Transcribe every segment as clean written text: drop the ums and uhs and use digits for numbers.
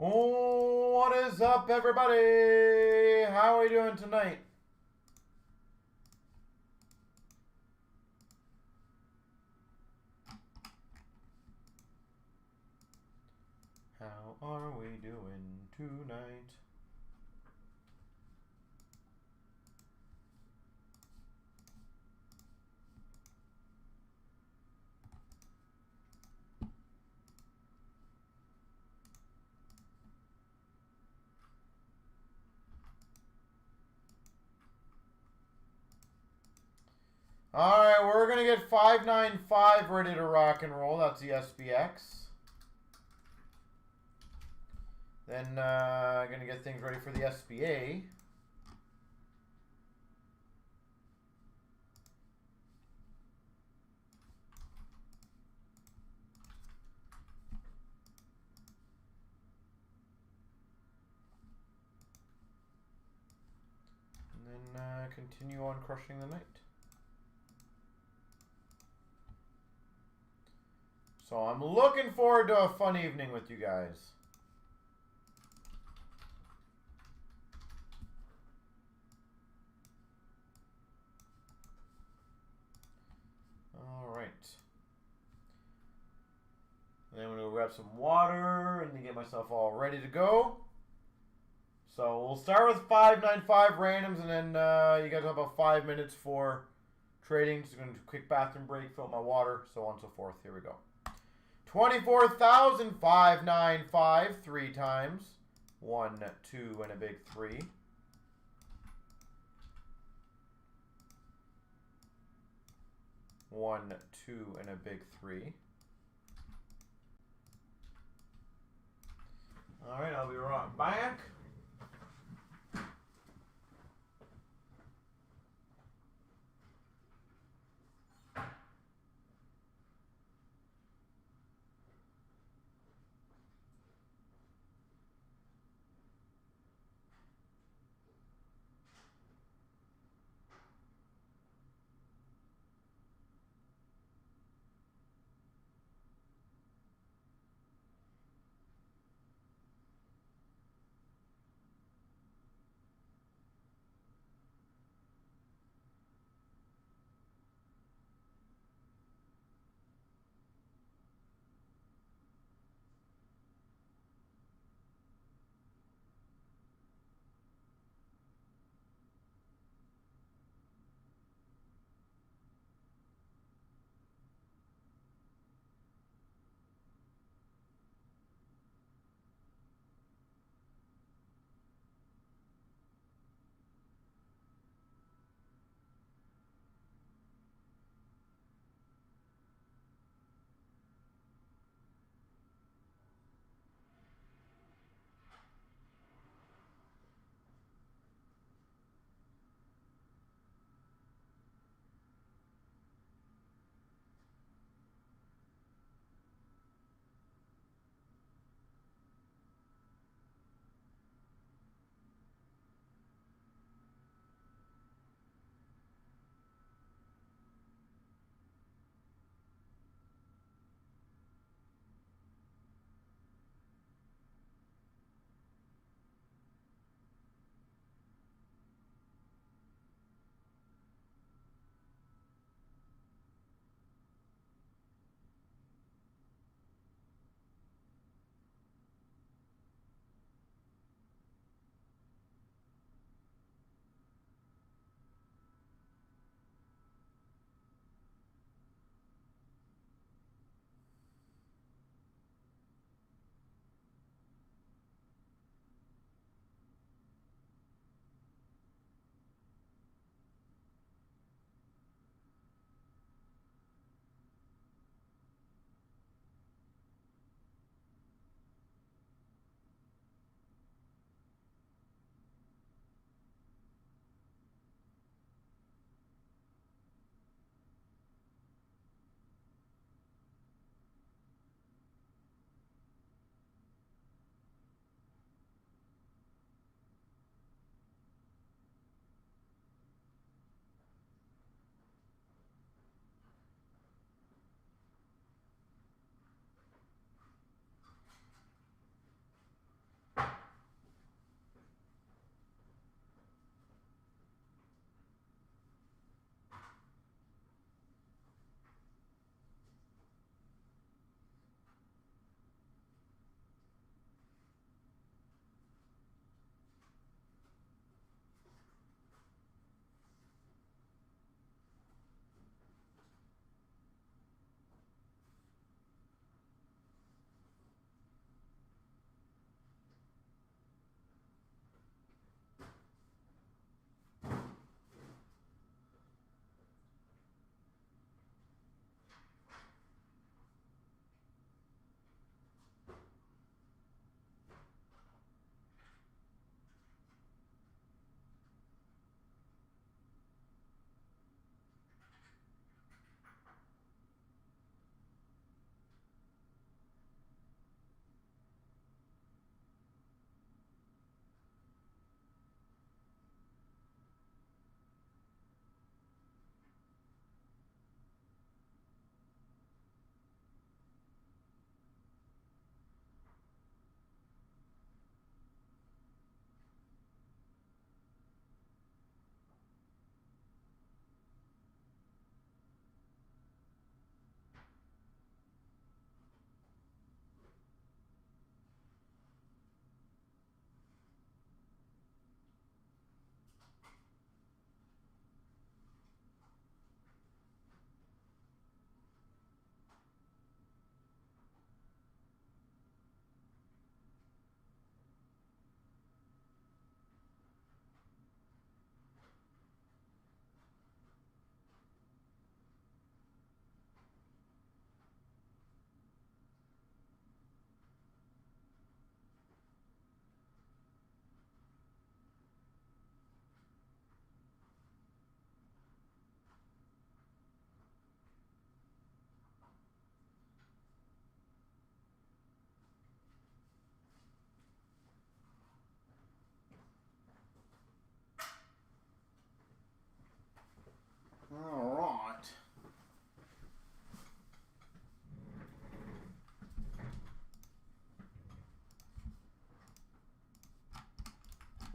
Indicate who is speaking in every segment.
Speaker 1: Oh, what is up, everybody? How are we doing tonight? How are we doing tonight? All right, we're going to get 595 ready to rock and roll. That's the SPX. Then going to get things ready for the SBA. And then continue on crushing the night. So I'm looking forward to a fun evening with you guys. All right. Then I'm going to grab some water and then get myself all ready to go. So we'll start with 595 randoms, and then you guys have about 5 minutes for trading. Just going to do a quick bathroom break, fill my water, so on and so forth. Here we go. 24,595 3 times. 1, 2, and a big 3. 1, 2, and a big 3. All right, I'll be right back.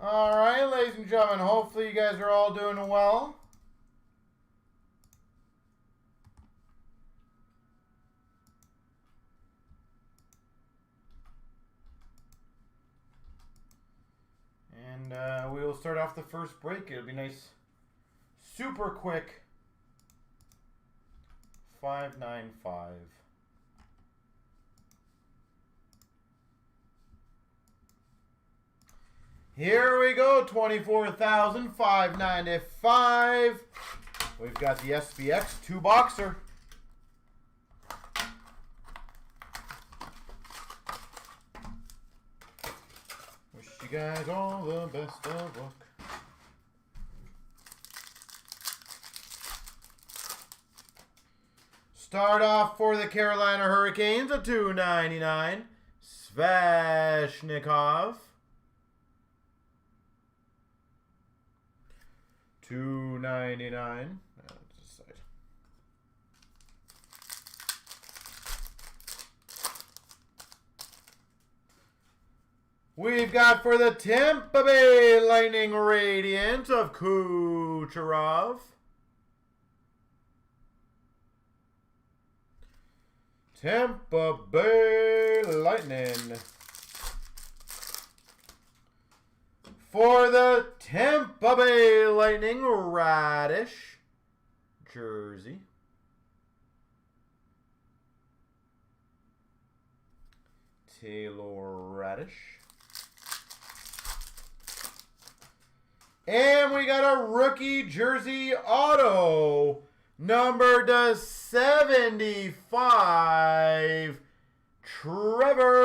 Speaker 1: All right, ladies and gentlemen, hopefully you guys are all doing well. And we will start off the first break. It'll be nice, super quick. 595. Here we go, 24,595. We've got the SPX 2-boxer. Wish you guys all the best of luck. Start off for the Carolina Hurricanes, a $2.99. Sveshnikov. $2.99. We've got for the Tampa Bay Lightning Radiant of Kucherov. Tampa Bay Lightning. For the Tampa Bay Lightning, Radish jersey. Taylor Radish. And we got a rookie jersey auto. Number to 75. Trevor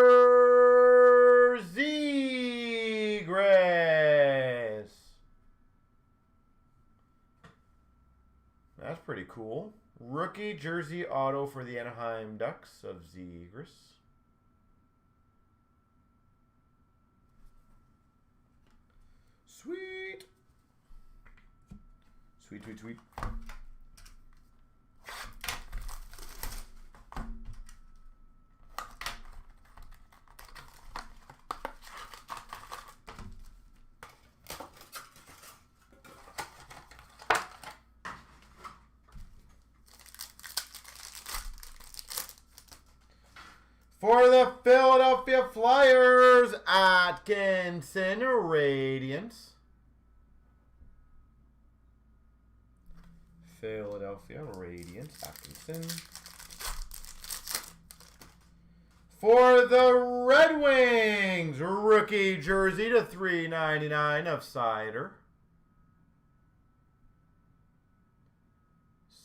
Speaker 1: Zegras. That's pretty cool. Rookie jersey auto for the Anaheim Ducks of Zegras. Sweet. Sweet, sweet, sweet. For the Philadelphia Flyers, Atkinson Radiance. Philadelphia Radiance, Atkinson. For the Red Wings, rookie jersey to $3.99 of Cider.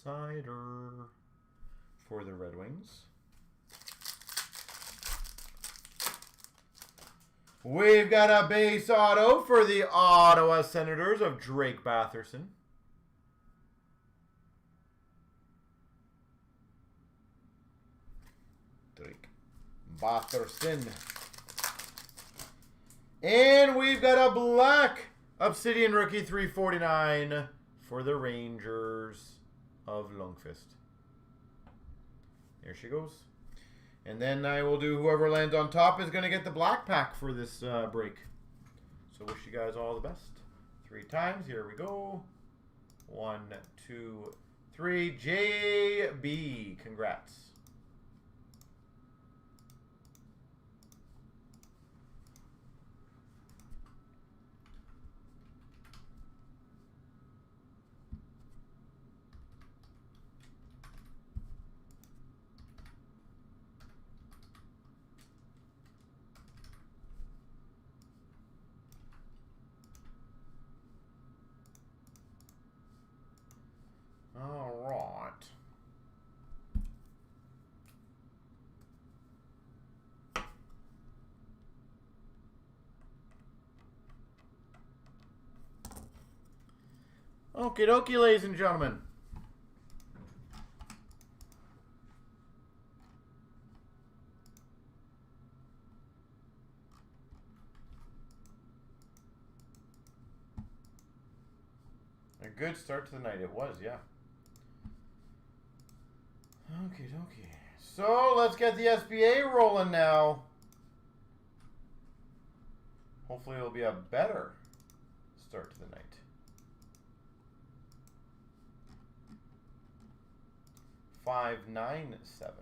Speaker 1: Cider for the Red Wings. We've got a base auto for the Ottawa Senators of Drake Batherson. Drake Batherson. And we've got a black Obsidian rookie 349 for the Rangers of Lundqvist. There she goes. And then I will do whoever lands on top is going to get the black pack for this break. So wish you guys all the best. 3 times. Here we go. 1, 2, 3. JB. Congrats. All right. Okie dokie, ladies and gentlemen. A good start to the night. It was, yeah. Okie dokie. So let's get the SBA rolling now. Hopefully it'll be a better start to the night. 597.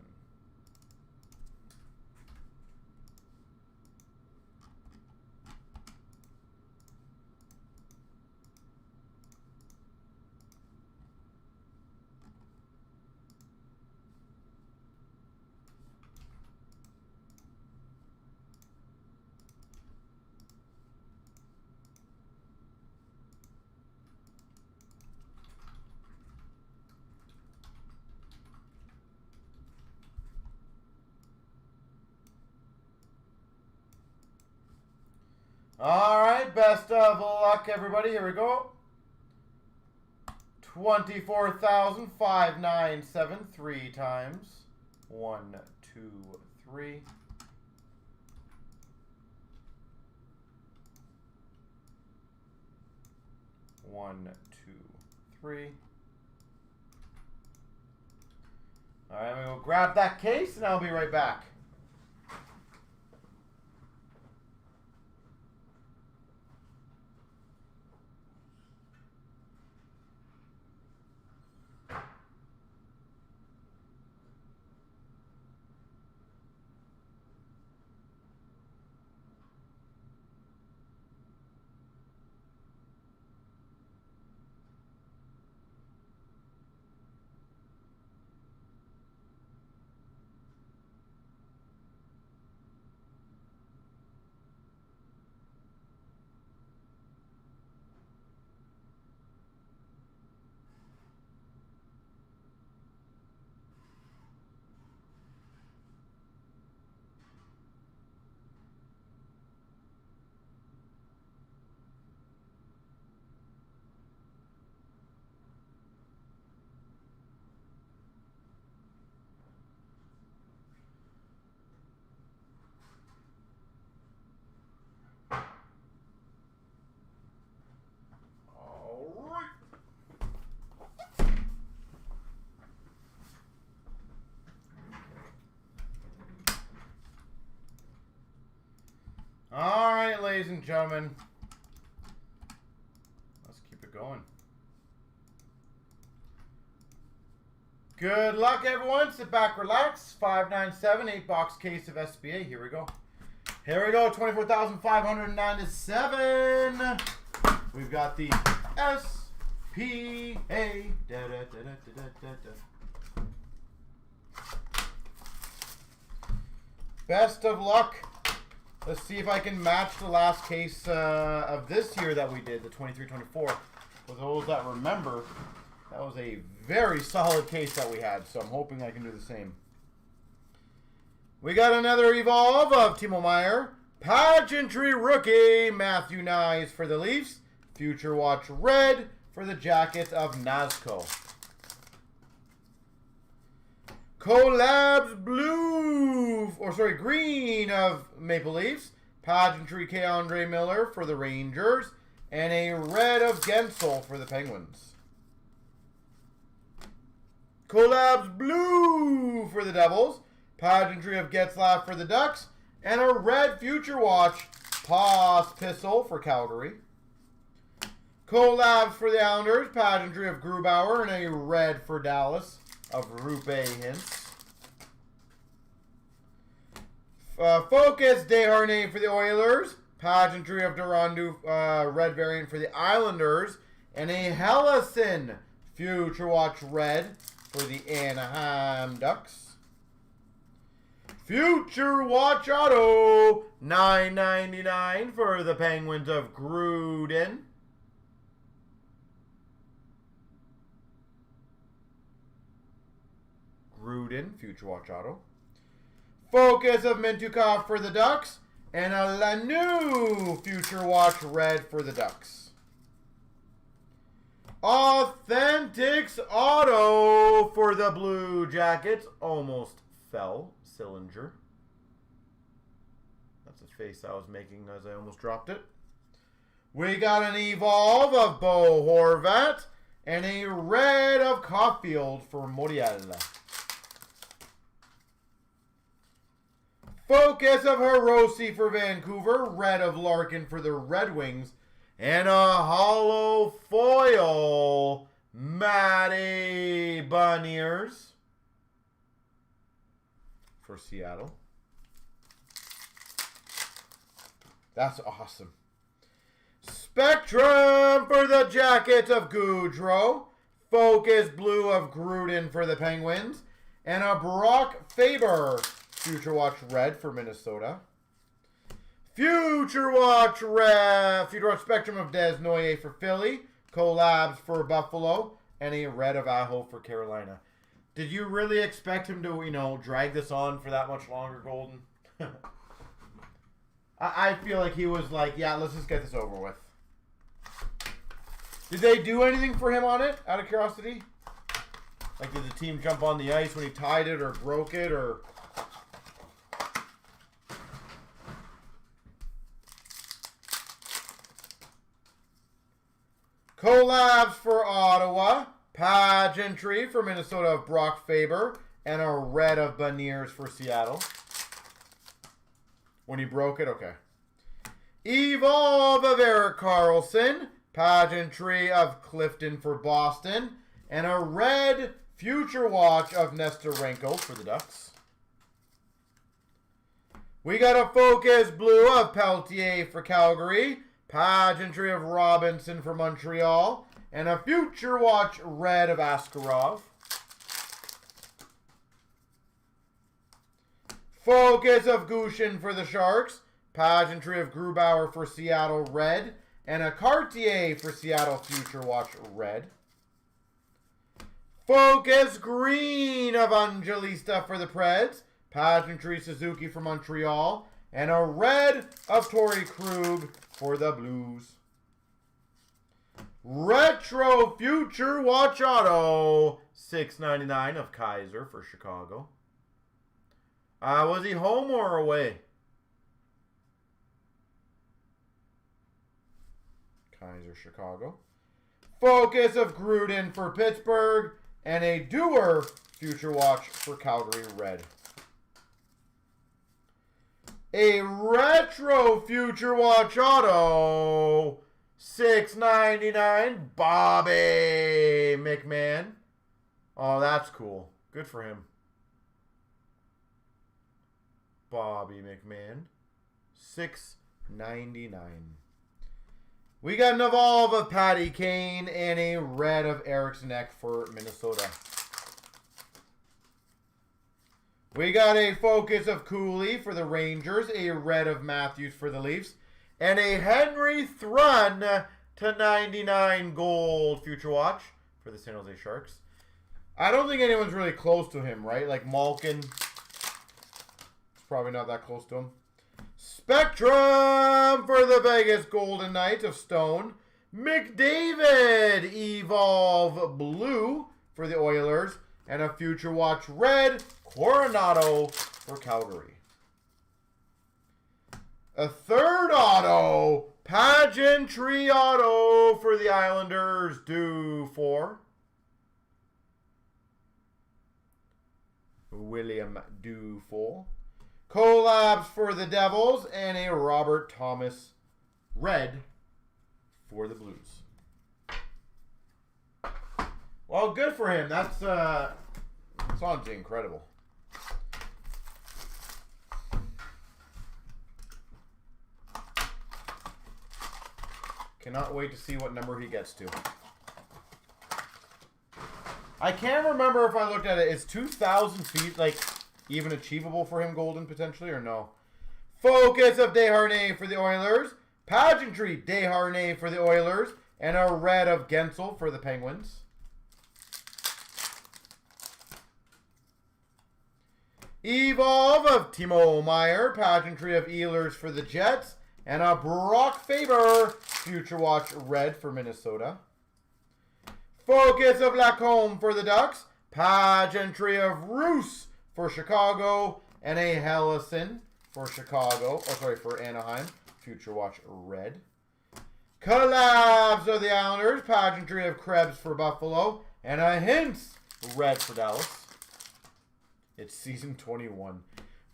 Speaker 1: All right, best of luck, everybody. Here we go. 24,597 3 times. 1, 2, 3. 1, 2, 3. All right, I'm going to go grab that case, and I'll be right back. All right, ladies and gentlemen. Let's keep it going. Good luck, everyone. Sit back, relax. 597, 8-box case of SBA. Here we go. Here we go. 24,597. We've got the SPA. Best of luck. Let's see if I can match the last case of this year that we did, the 23-24. For those that remember, that was a very solid case that we had, so I'm hoping I can do the same. We got another Evolve of Timo Meier. Pageantry Rookie, Matthew Nyes for the Leafs. Future Watch Red for the Jackets of Nazco. Collabs Green of Maple Leafs. Pageantry K-Andre Miller for the Rangers. And a red of Gensel for the Penguins. Collabs Blue for the Devils. Pageantry of Getzlaf for the Ducks. And a red Future Watch Pospisil for Calgary. Collabs for the Islanders. Pageantry of Grubauer and a red for Dallas of Rupe Hintz. Focus Desharnais for the Oilers. Pageantry of Durandu red variant for the Islanders. And a Hellison Future Watch red for the Anaheim Ducks. Future Watch Auto $9.99 for the Penguins of Gruden. Future Watch Auto. Focus of Mintukov for the Ducks. And a Lanu Future Watch Red for the Ducks. Authentics Auto for the Blue Jackets. Almost fell. Sillinger. That's a face I was making as I almost dropped it. We got an Evolve of Bo Horvat. And a red of Caulfield for Morial. Focus of Hiroshi for Vancouver. Red of Larkin for the Red Wings. And a hollow foil, Matty Beniers for Seattle. That's awesome. Spectrum for the Jackets of Goudreau. Focus Blue of Gruden for the Penguins. And a Brock Faber Future Watch Red for Minnesota. Future Watch Spectrum of Des Noyer for Philly. Collabs for Buffalo. And a red of Aho for Carolina. Did you really expect him to, drag this on for that much longer, Golden? I feel like he was like, yeah, let's just get this over with. Did they do anything for him on it, out of curiosity? Like, did the team jump on the ice when he tied it or broke it or... Collabs for Ottawa. Pageantry for Minnesota of Brock Faber. And a red of Beniers for Seattle. When he broke it, okay. Evolve of Erik Karlsson. Pageantry of Clifton for Boston. And a red Future Watch of Nesterenko for the Ducks. We got a Focus Blue of Peltier for Calgary. Pageantry of Robinson for Montreal. And a Future Watch red of Askarov. Focus of Gushin for the Sharks. Pageantry of Grubauer for Seattle red. And a Cartier for Seattle Future Watch red. Focus green of Angelista for the Preds. Pageantry Suzuki for Montreal. And a red of Torrey Krug for the Blues. Retro Future Watch Auto. $6.99 of Kaiser for Chicago. Was he home or away? Kaiser, Chicago. Focus of Gruden for Pittsburgh. And a Dewar Future Watch for Calgary Red. A Retro Future Watch Auto. $6.99. Bobby McMahon. Oh, that's cool. Good for him. Bobby McMahon. $6.99. We got an Evolve of Patty Kane and a red of Eriksson Ek for Minnesota. We got a Focus of Cooley for the Rangers, a red of Matthews for the Leafs, and a Henry Thrun /99 gold Future Watch for the San Jose Sharks. I don't think anyone's really close to him, right? Like Malkin. It's probably not that close to him. Spectrum for the Vegas Golden Knights of Stone. McDavid Evolve Blue for the Oilers. And a Future Watch Red Coronado for Calgary. A third auto. Pageantry auto for the Islanders. Due for William Dufour. Collabs for the Devils and a Robert Thomas red for the Blues. Well, good for him. That's honestly incredible. Cannot wait to see what number he gets to. I can't remember if I looked at it. Is 2,000 feet like even achievable for him, Golden, potentially, or no? Focus of Desharnais for the Oilers. Pageantry Desharnais for the Oilers. And a red of Gensel for the Penguins. Evolve of Timo Meier. Pageantry of Ehlers for the Jets. And a Brock Faber Future Watch red for Minnesota. Focus of Lacombe for the Ducks. Pageantry of Roos for Chicago. And a Hellison for Chicago. Oh, sorry, for Anaheim. Future Watch red. Collabs of the Islanders. Pageantry of Krebs for Buffalo. And a Hintz red for Dallas. It's season 21.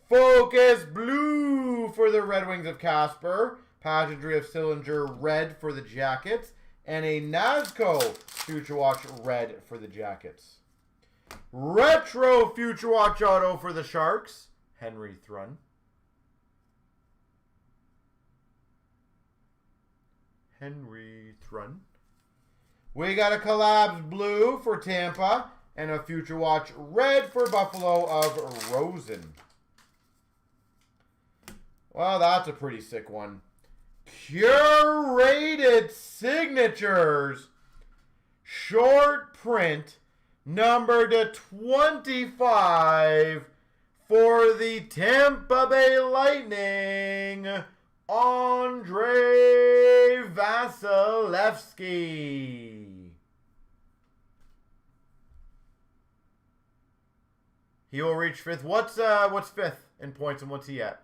Speaker 1: Focus Blue for the Red Wings of Casper. Pageantry of Sillinger red for the Jackets. And a Nazco Future Watch red for the Jackets. Retro Future Watch auto for the Sharks. Henry Thrun. Henry Thrun. We got a Collabs blue for Tampa. And a Future Watch red for Buffalo of Rosen. Well, that's a pretty sick one. Curated Signatures. Short print. Number to 25 for the Tampa Bay Lightning. Andre Vasilevsky. He will reach 5th. What's 5th in points and what's he at?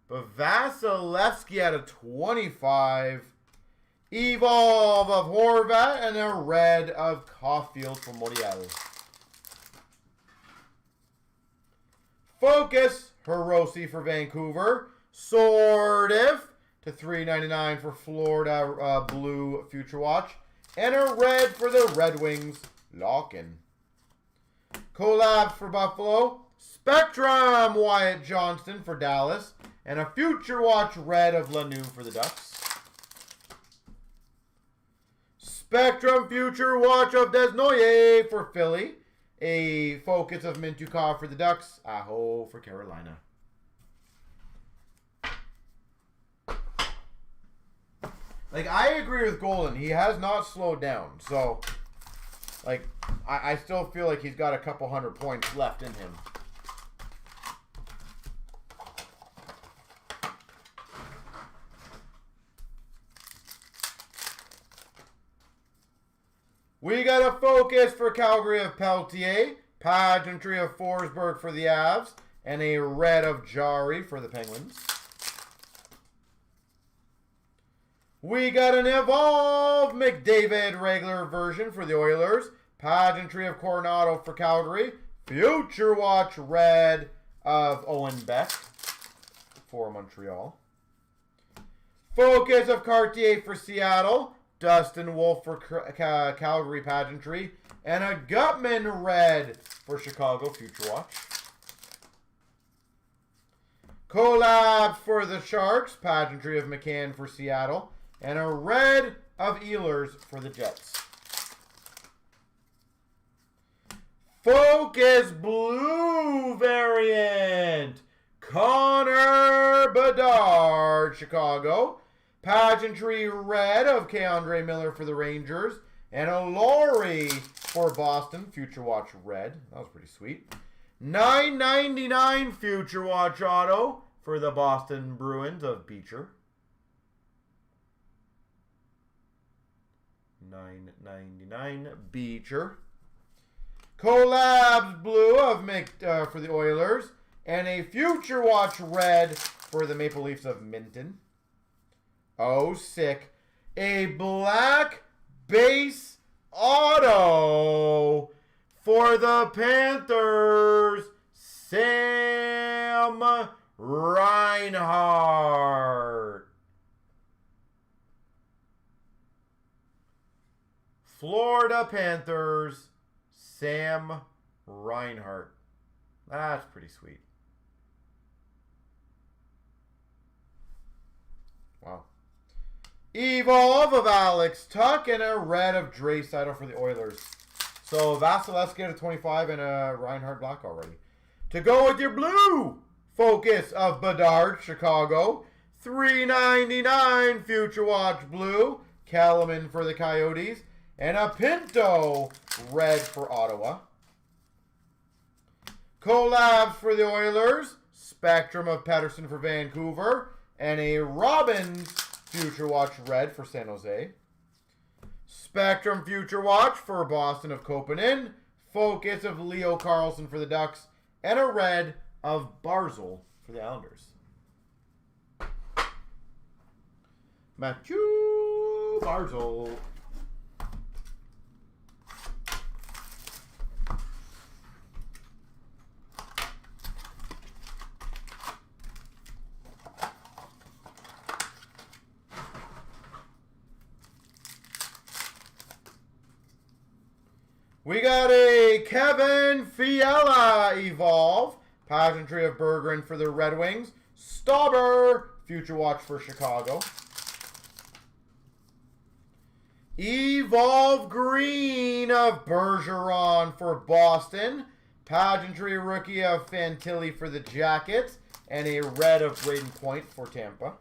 Speaker 1: But Vasilevsky at a 25. Evolve of Horvat and a red of Caulfield for Moriel. Focus Hiroshi for Vancouver. Sortif to $3.99 for Florida blue Future Watch. And a red for the Red Wings. Larkin. Collabs for Buffalo. Spectrum Wyatt Johnston for Dallas. And a Future Watch red of Lanoux for the Ducks. Spectrum Future Watch of Desnoyers for Philly. A Focus of Mintukov for the Ducks. Aho for Carolina. Like, I agree with Golden. He has not slowed down. So, like, I still feel like he's got a couple hundred points left in him. We got a Focus for Calgary of Peltier, Pageantry of Forsberg for the Avs, and a red of Jari for the Penguins. We got an Evolve McDavid regular version for the Oilers, Pageantry of Coronado for Calgary, Future Watch red of Owen Beck for Montreal. Focus of Cartier for Seattle, Dustin Wolf for Calgary Pageantry, and a Gutman red for Chicago Future Watch. Collabs for the Sharks, Pageantry of McCann for Seattle, and a red of Ehlers for the Jets. Focus blue variant, Connor Bedard, Chicago. Pageantry red of Keandre Miller for the Rangers. And a Laurie for Boston. Future Watch red. That was pretty sweet. $9.99 Future Watch auto for the Boston Bruins of Beecher. $9.99 Beecher. Collabs blue of for the Oilers. And a Future Watch red for the Maple Leafs of Minton. Oh, sick. A black base auto for the Panthers, Sam Reinhart. Florida Panthers, Sam Reinhart. That's pretty sweet. Wow. Evolve of Alex Tuck and a red of Draisaitl for the Oilers. So Vasilevsky at a 25 and a Reinhart black already. To go with your blue, Focus of Bedard, Chicago. $3.99 Future Watch blue, Kalaman for the Coyotes. And a Pinto red for Ottawa. Collabs for the Oilers, Spectrum of Pettersson for Vancouver. And a Robbins Future Watch red for San Jose. Spectrum Future Watch for Boston of Kopanen. Focus of Leo Carlson for the Ducks. And a red of Barzal for the Islanders. Matthew Barzal. We got a Kevin Fiala Evolve. Pageantry of Bergeron for the Red Wings. Stauber, Future Watch for Chicago. Evolve Green of Bergeron for Boston. Pageantry Rookie of Fantilli for the Jackets. And a red of Braden Point for Tampa.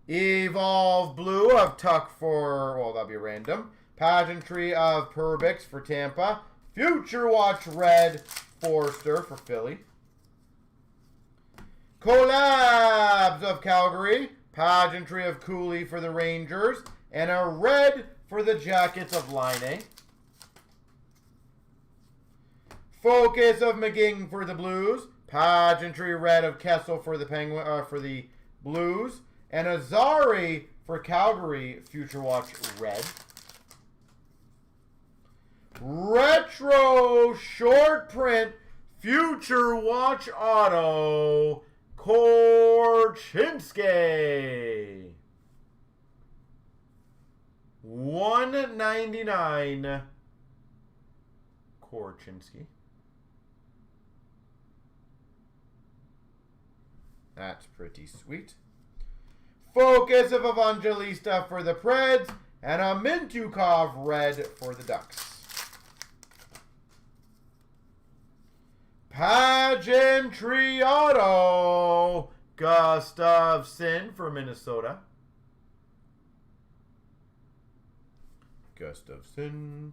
Speaker 1: Evolve Blue of Tuck for, well, that'll be random. Pageantry of Perbix for Tampa. Future Watch Red Forster for Philly. Collabs of Calgary. Pageantry of Cooley for the Rangers. And a red for the Jackets of Line. Focus of McGing for the Blues. Pageantry red of Kessel for the for the Blues. And a Zari for Calgary Future Watch red. Retro short print Future Watch auto Cnc. $1.99 Cnc. That's pretty sweet. Focus of Evangelista for the Preds. And a Mintukov red for the Ducks. Pageantry auto Gustafsson for Minnesota. Gustafsson.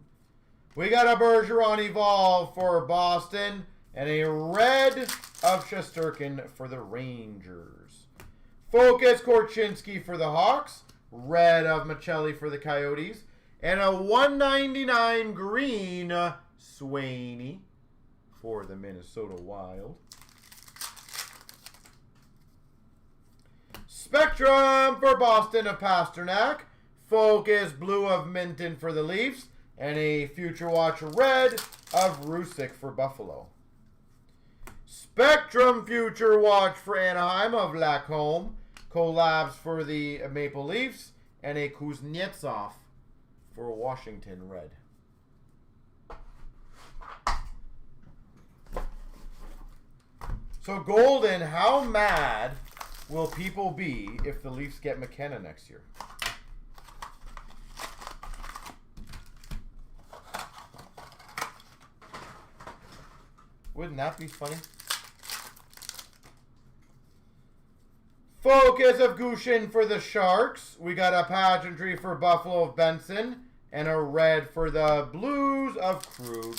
Speaker 1: We got a Bergeron Evolve for Boston. And a red of Shesterkin for the Rangers. Focus Korchinski for the Hawks. Red of Michelli for the Coyotes. And a $1.99 green Sweeney for the Minnesota Wild. Spectrum for Boston of Pasternak. Focus Blue of Minton for the Leafs. And a Future Watch red of Rusick for Buffalo. Spectrum Future Watch for Anaheim of Lacombe. Collabs for the Maple Leafs. And a Kuznetsov for Washington red. So Golden, how mad will people be if the Leafs get McKenna next year? Wouldn't that be funny? Focus of Gushin for the Sharks. We got a Pageantry for Buffalo of Benson. And a red for the Blues of Krug.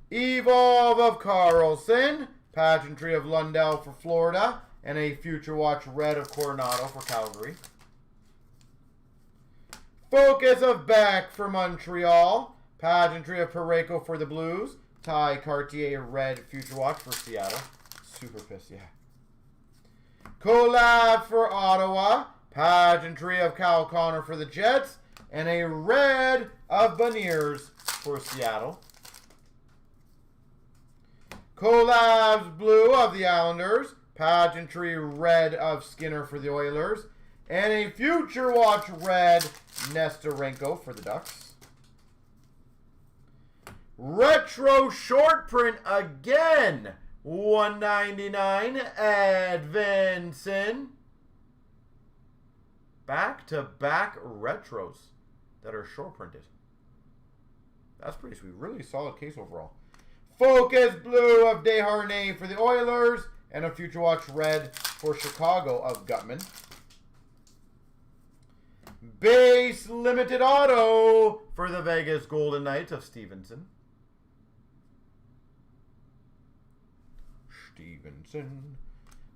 Speaker 1: Evolve of Carlson. Pageantry of Lundell for Florida. And a Future Watch red of Coronado for Calgary. Focus of Beck for Montreal. Pageantry of Pareko for the Blues. Ty Cartier red Future Watch for Seattle. Super pissed, yeah. Collab for Ottawa. Pageantry of Kyle Connor for the Jets. And a red of Beniers for Seattle. Collabs Blue of the Islanders. Pageantry red of Skinner for the Oilers. And a Future Watch red Nesterenko for the Ducks. Retro short print again. $1.99 Edvinson. Back-to-back retros that are short printed. That's pretty sweet. Really solid case overall. Focus Blue of Desharnais for the Oilers. And a Future Watch red for Chicago of Gutman. Base limited auto for the Vegas Golden Knights of Stevenson.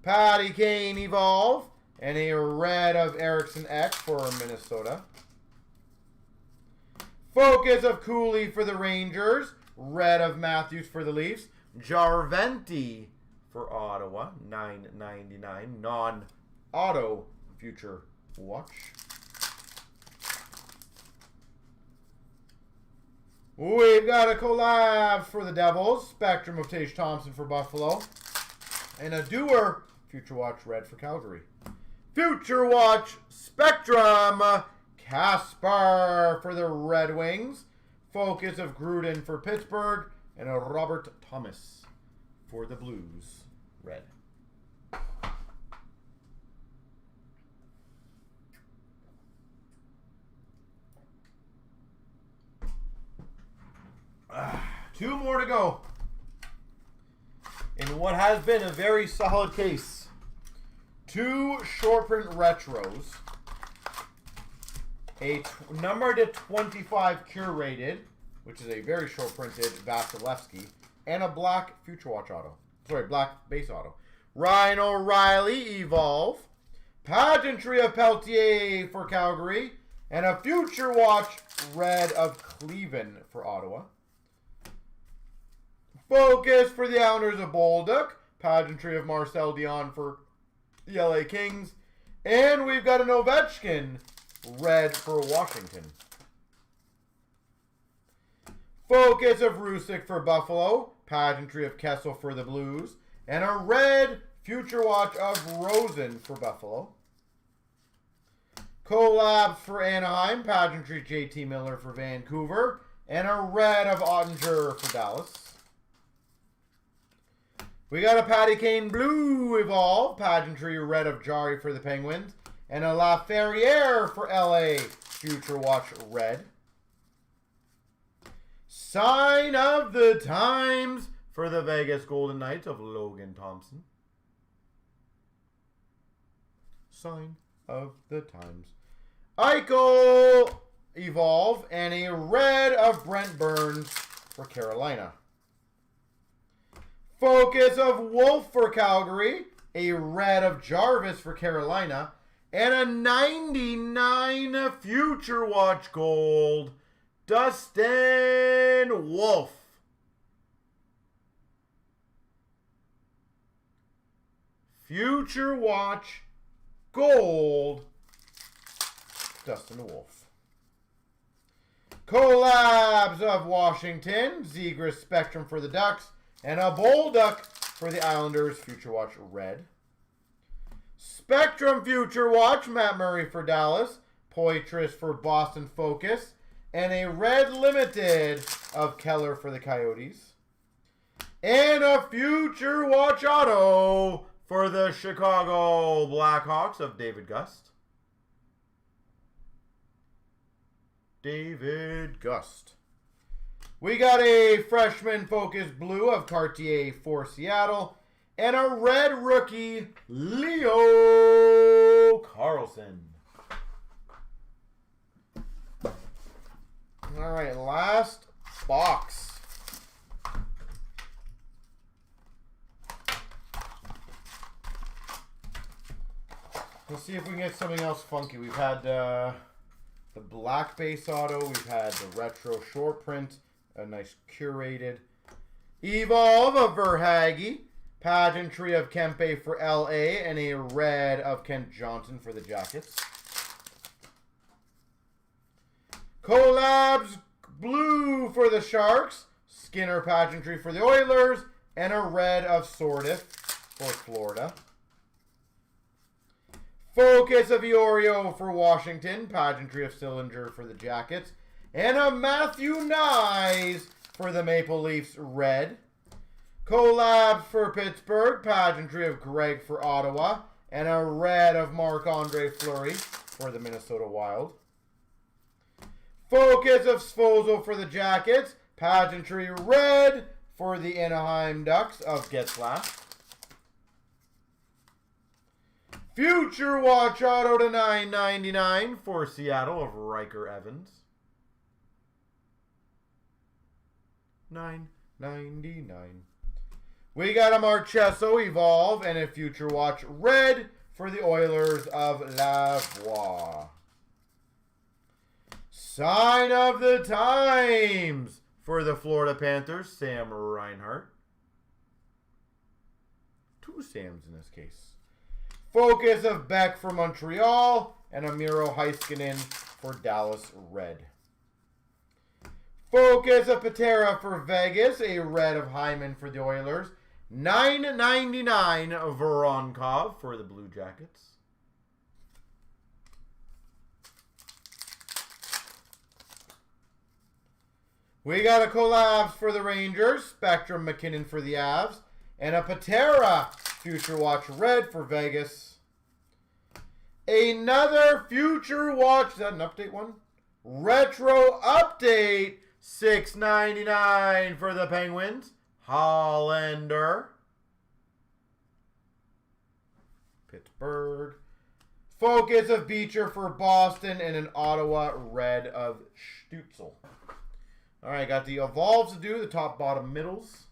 Speaker 1: Patty Kane Evolve. And a red of Erickson X for Minnesota. Focus of Cooley for the Rangers. Red of Matthews for the Leafs. Jarventi for Ottawa. $9.99. Non-auto Future Watch. We've got a collab for the Devils. Spectrum of Tage Thompson for Buffalo. And a Doer Future Watch red for Calgary. Future Watch Spectrum Kaspar for the Red Wings. Focus of Gruden for Pittsburgh. And a Robert Thomas for the Blues. Red. Two more to go in what has been a very solid case. Two short print retros, a number to 25 curated, which is a very short printed Vasilevsky, and a black Future Watch auto. Sorry, black base auto. Ryan O'Reilly Evolve, Pageantry of Peltier for Calgary, and a Future Watch red of Cleveland for Ottawa. Focus for the Islanders of Bolduc. Pageantry of Marcel Dion for the LA Kings. And we've got an Ovechkin red for Washington. Focus of Rusick for Buffalo. Pageantry of Kessel for the Blues. And a red Future Watch of Rosen for Buffalo. Collabs for Anaheim. Pageantry JT Miller for Vancouver. And a red of Ottinger for Dallas. We got a Patty Kane Blue Evolve, Pageantry red of Jari for the Penguins, and a LaFerriere for LA, Future Watch red. Sign of the Times for the Vegas Golden Knights of Logan Thompson. Sign of the Times. Eichel Evolve, and a red of Brent Burns for Carolina. Focus of Wolf for Calgary, a red of Jarvis for Carolina, and a 99 Future Watch Gold, Dustin Wolf. Future Watch Gold, Dustin Wolf. Collabs of Washington, Zegras Spectrum for the Ducks, and a Bolduc for the Islanders, Future Watch red. Spectrum Future Watch, Matt Murray for Dallas, Poitras for Boston Focus, and a red limited of Keller for the Coyotes. And a Future Watch auto for the Chicago Blackhawks of David Gust. David Gust. We got a freshman focus blue of Cartier for Seattle. And a red rookie, Leo Carlson. All right, last box. Let's see if we can get something else funky. We've had the black base auto. We've had the retro short print. A nice curated Evolve of Verhaeghe. Pageantry of Kempe for LA. And a red of Kent Johnson for the Jackets. Collabs blue for the Sharks. Skinner Pageantry for the Oilers. And a red of Sordiff for Florida. Focus of Iorio for Washington. Pageantry of Sillinger for the Jackets. And a Matthew Nyes for the Maple Leafs red. Collabs for Pittsburgh. Pageantry of Greg for Ottawa. And a red of Marc-Andre Fleury for the Minnesota Wild. Focus of Sfozo for the Jackets. Pageantry red for the Anaheim Ducks of Getzlaf. Future Watch auto to $9.99 for Seattle of Riker Evans. $9.99. We got a Marchesso Evolve and a Future Watch red for the Oilers of Lavoie. Sign of the Times for the Florida Panthers, Sam Reinhart. Two Sams in this case. Focus of Beck for Montreal and a Miro Heiskanen for Dallas red. Focus of Patera for Vegas, a red of Hyman for the Oilers. $9.99 of Voronkov for the Blue Jackets. We got a collabs for the Rangers, Spectrum McKinnon for the Avs, and a Patera Future Watch Red for Vegas. Another Future Watch, is that an update one? Retro Update, $6.99 for the Penguins. Hollander. Pittsburgh. Focus of Beecher for Boston and an Ottawa Red of Stützle. All right, got the Evolves to do, the top, bottom, middles.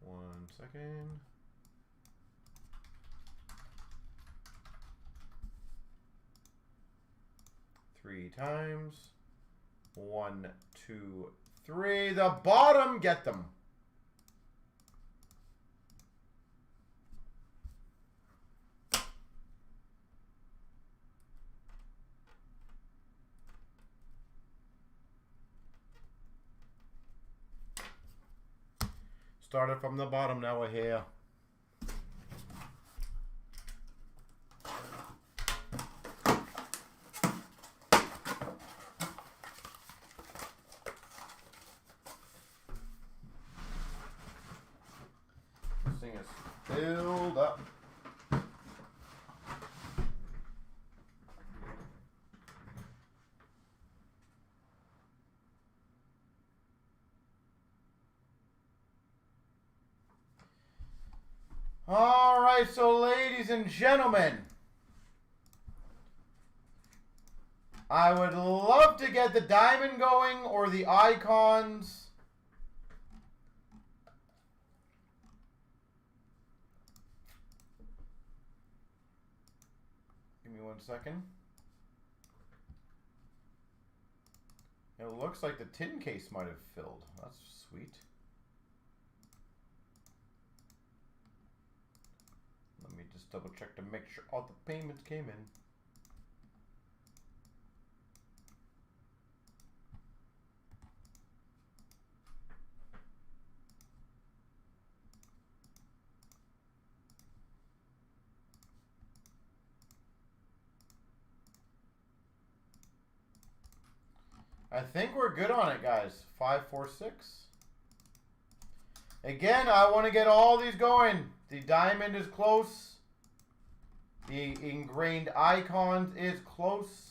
Speaker 1: One second. Three times. 1, 2, 3. The bottom, get them. Started from the bottom, now we're here. This thing is filled up. All right, so ladies and gentlemen, I would love to get the diamond going or the icons. Give me 1 second. It looks like the tin case might have filled. That's sweet. Let me just double check to make sure all the payments came in. I think we're good on it, guys. 5, 4, 6. Again, I want to get all these going. The diamond is close. The ingrained icons is close.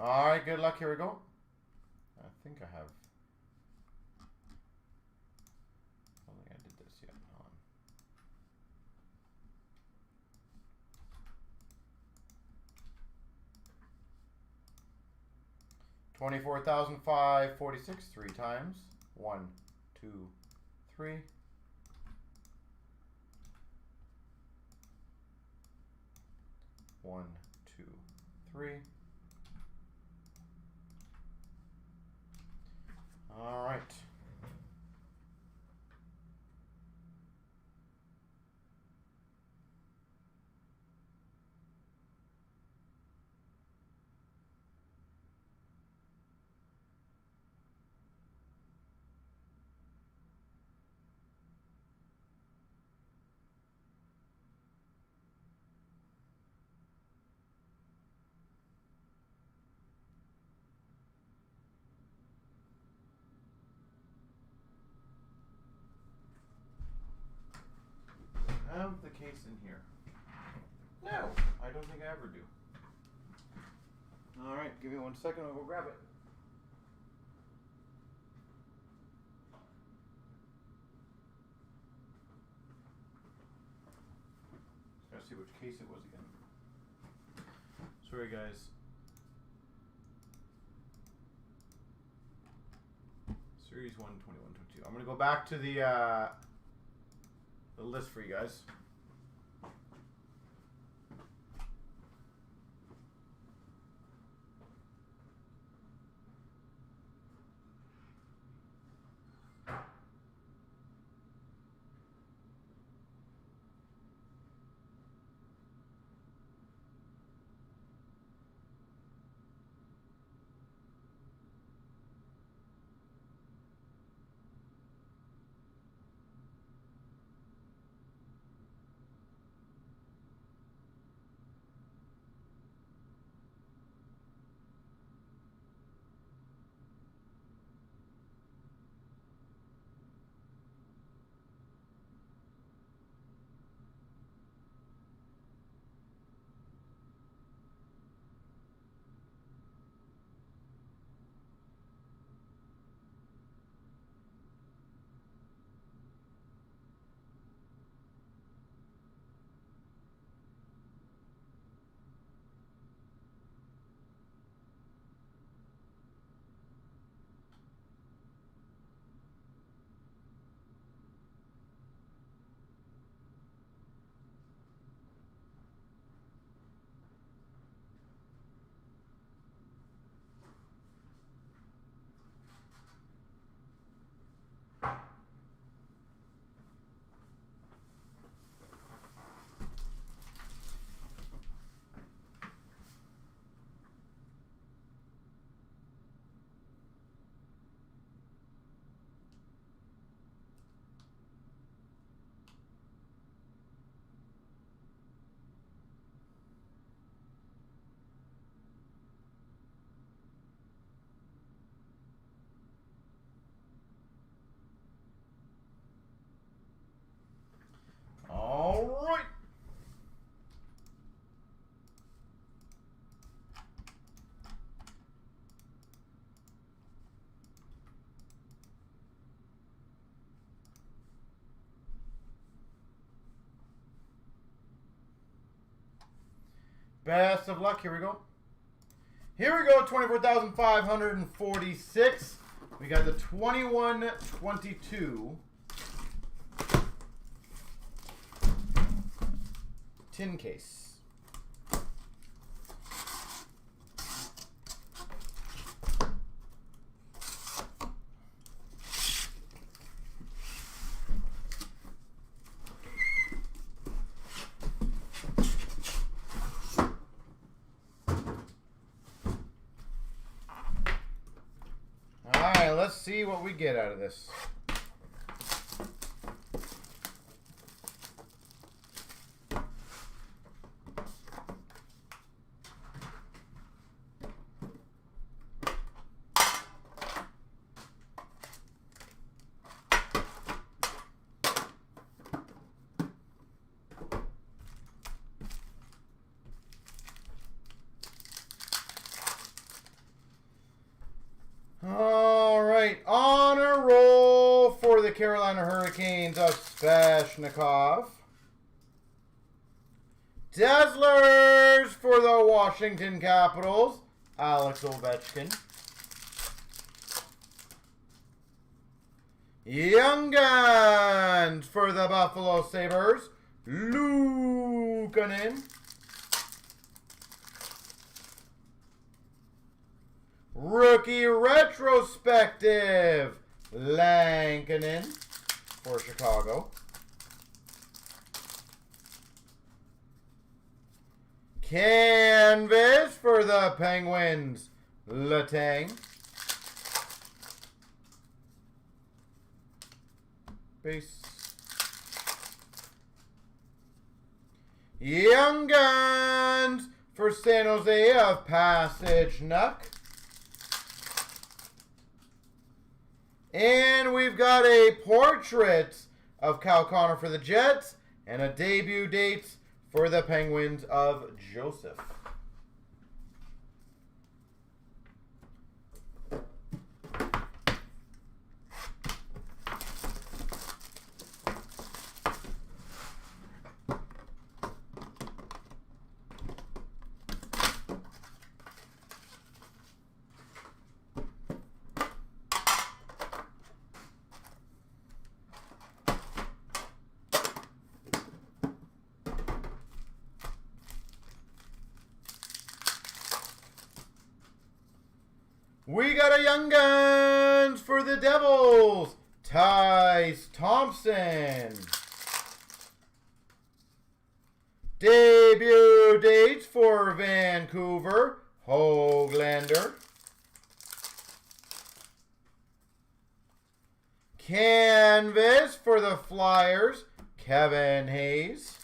Speaker 1: All right, good luck. Here we go. I think I have. I don't think I did this yet. Hold on. 24,546 3 times. 1, 2, 3. 1, 2, 3. All right. Have the case in here? No, I don't think I ever do. All right, give me 1 second. I'll go grab it. Gotta see which case it was again. Sorry, guys. Series 1, 21, 22. I'm gonna go back to the list for you guys. Best of luck. Here we go. Here we go. 24,546. We got the 21-22 tin case. Alright, let's see what we get out of this. All right, on a roll for the Carolina Hurricanes of Sveshnikov. Dazzlers for the Washington Capitals, Alex Ovechkin. Young Guns for the Buffalo Sabres, Luukkonen. Rookie Retrospective, Lankinen for Chicago. Canvas for the Penguins, Letang. Base. Young Guns for San Jose of Passage Nuck. And we've got a portrait of Kyle Connor for the Jets and a debut date for the Penguins of Joseph. We got a Young Guns for the Devils, Tyce Thompson. Debut dates for Vancouver, Höglander. Canvas for the Flyers, Kevin Hayes.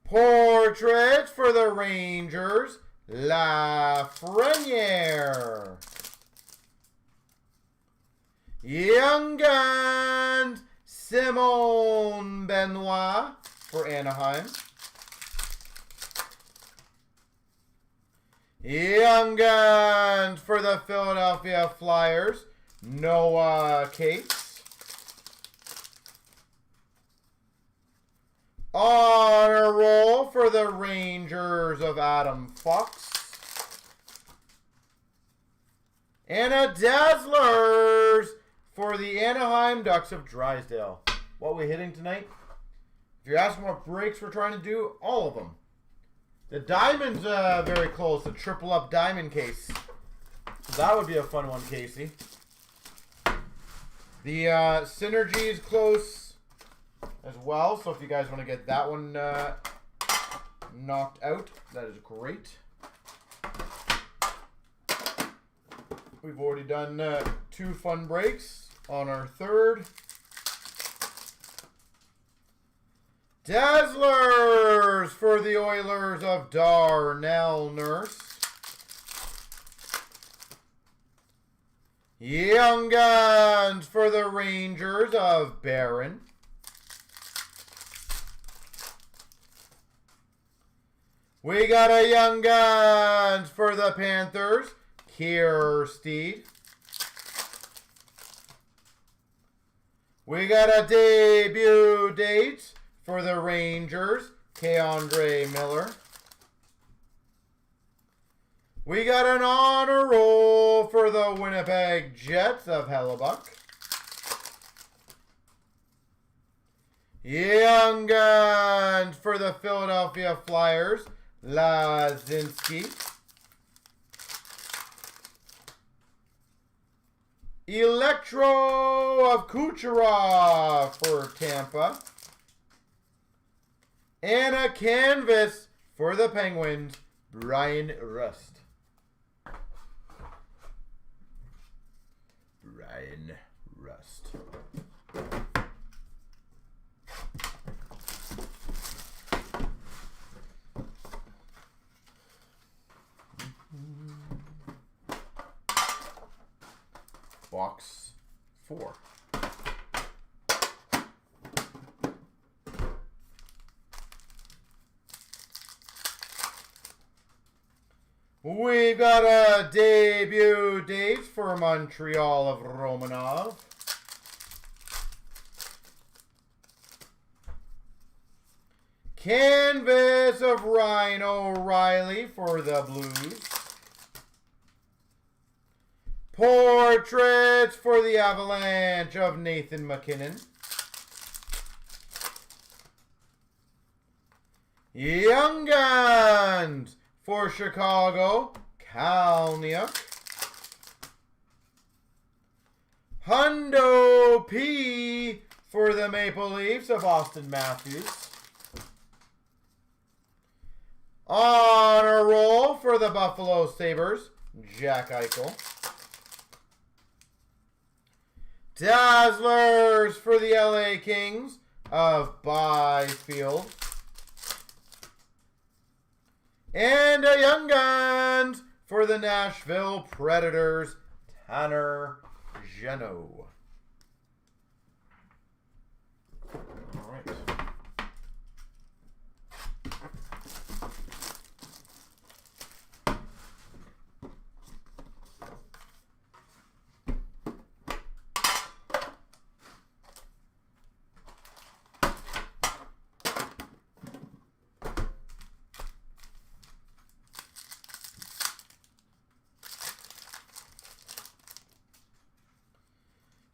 Speaker 1: Portraits for the Rangers, Lafreniere. Young Guns, Simone Benoit for Anaheim. Young Guns for the Philadelphia Flyers, Noah Cates. On a roll for the Rangers of Adam Fox. And a Dazzlers for the Anaheim Ducks of Drysdale. What are we hitting tonight? If you're asking what breaks we're trying to do, all of them. The diamond's very close, the triple up diamond case. So that would be a fun one, Casey. The synergy is close as well, so if you guys want to get that one knocked out, that is great. We've already done 2 fun breaks on our third. Dazzlers for the Oilers of Darnell Nurse. Young Guns for the Rangers of Barron. We got a Young Guns for the Panthers, Kiersteed. We got a debut date for the Rangers, Keandre Miller. We got an honor roll for the Winnipeg Jets of Hellebuck. Young Guns for the Philadelphia Flyers, Cnc. Electro of CloutsnChara for Tampa. And a canvas for the Penguins, Brian Rust. Brian Rust. Box 4. We've got a debut date for Montreal of Romanov. Canvas of Ryan O'Reilly for the Blues. Portraits for the Avalanche of Nathan MacKinnon. Young Guns for Chicago, Kalniuk. Hundo P for the Maple Leafs of Austin Matthews. Honor roll for the Buffalo Sabres, Jack Eichel. Dazzlers for the LA Kings of Byfield. And a Young Guns for the Nashville Predators, Tanner Jeannot. All right.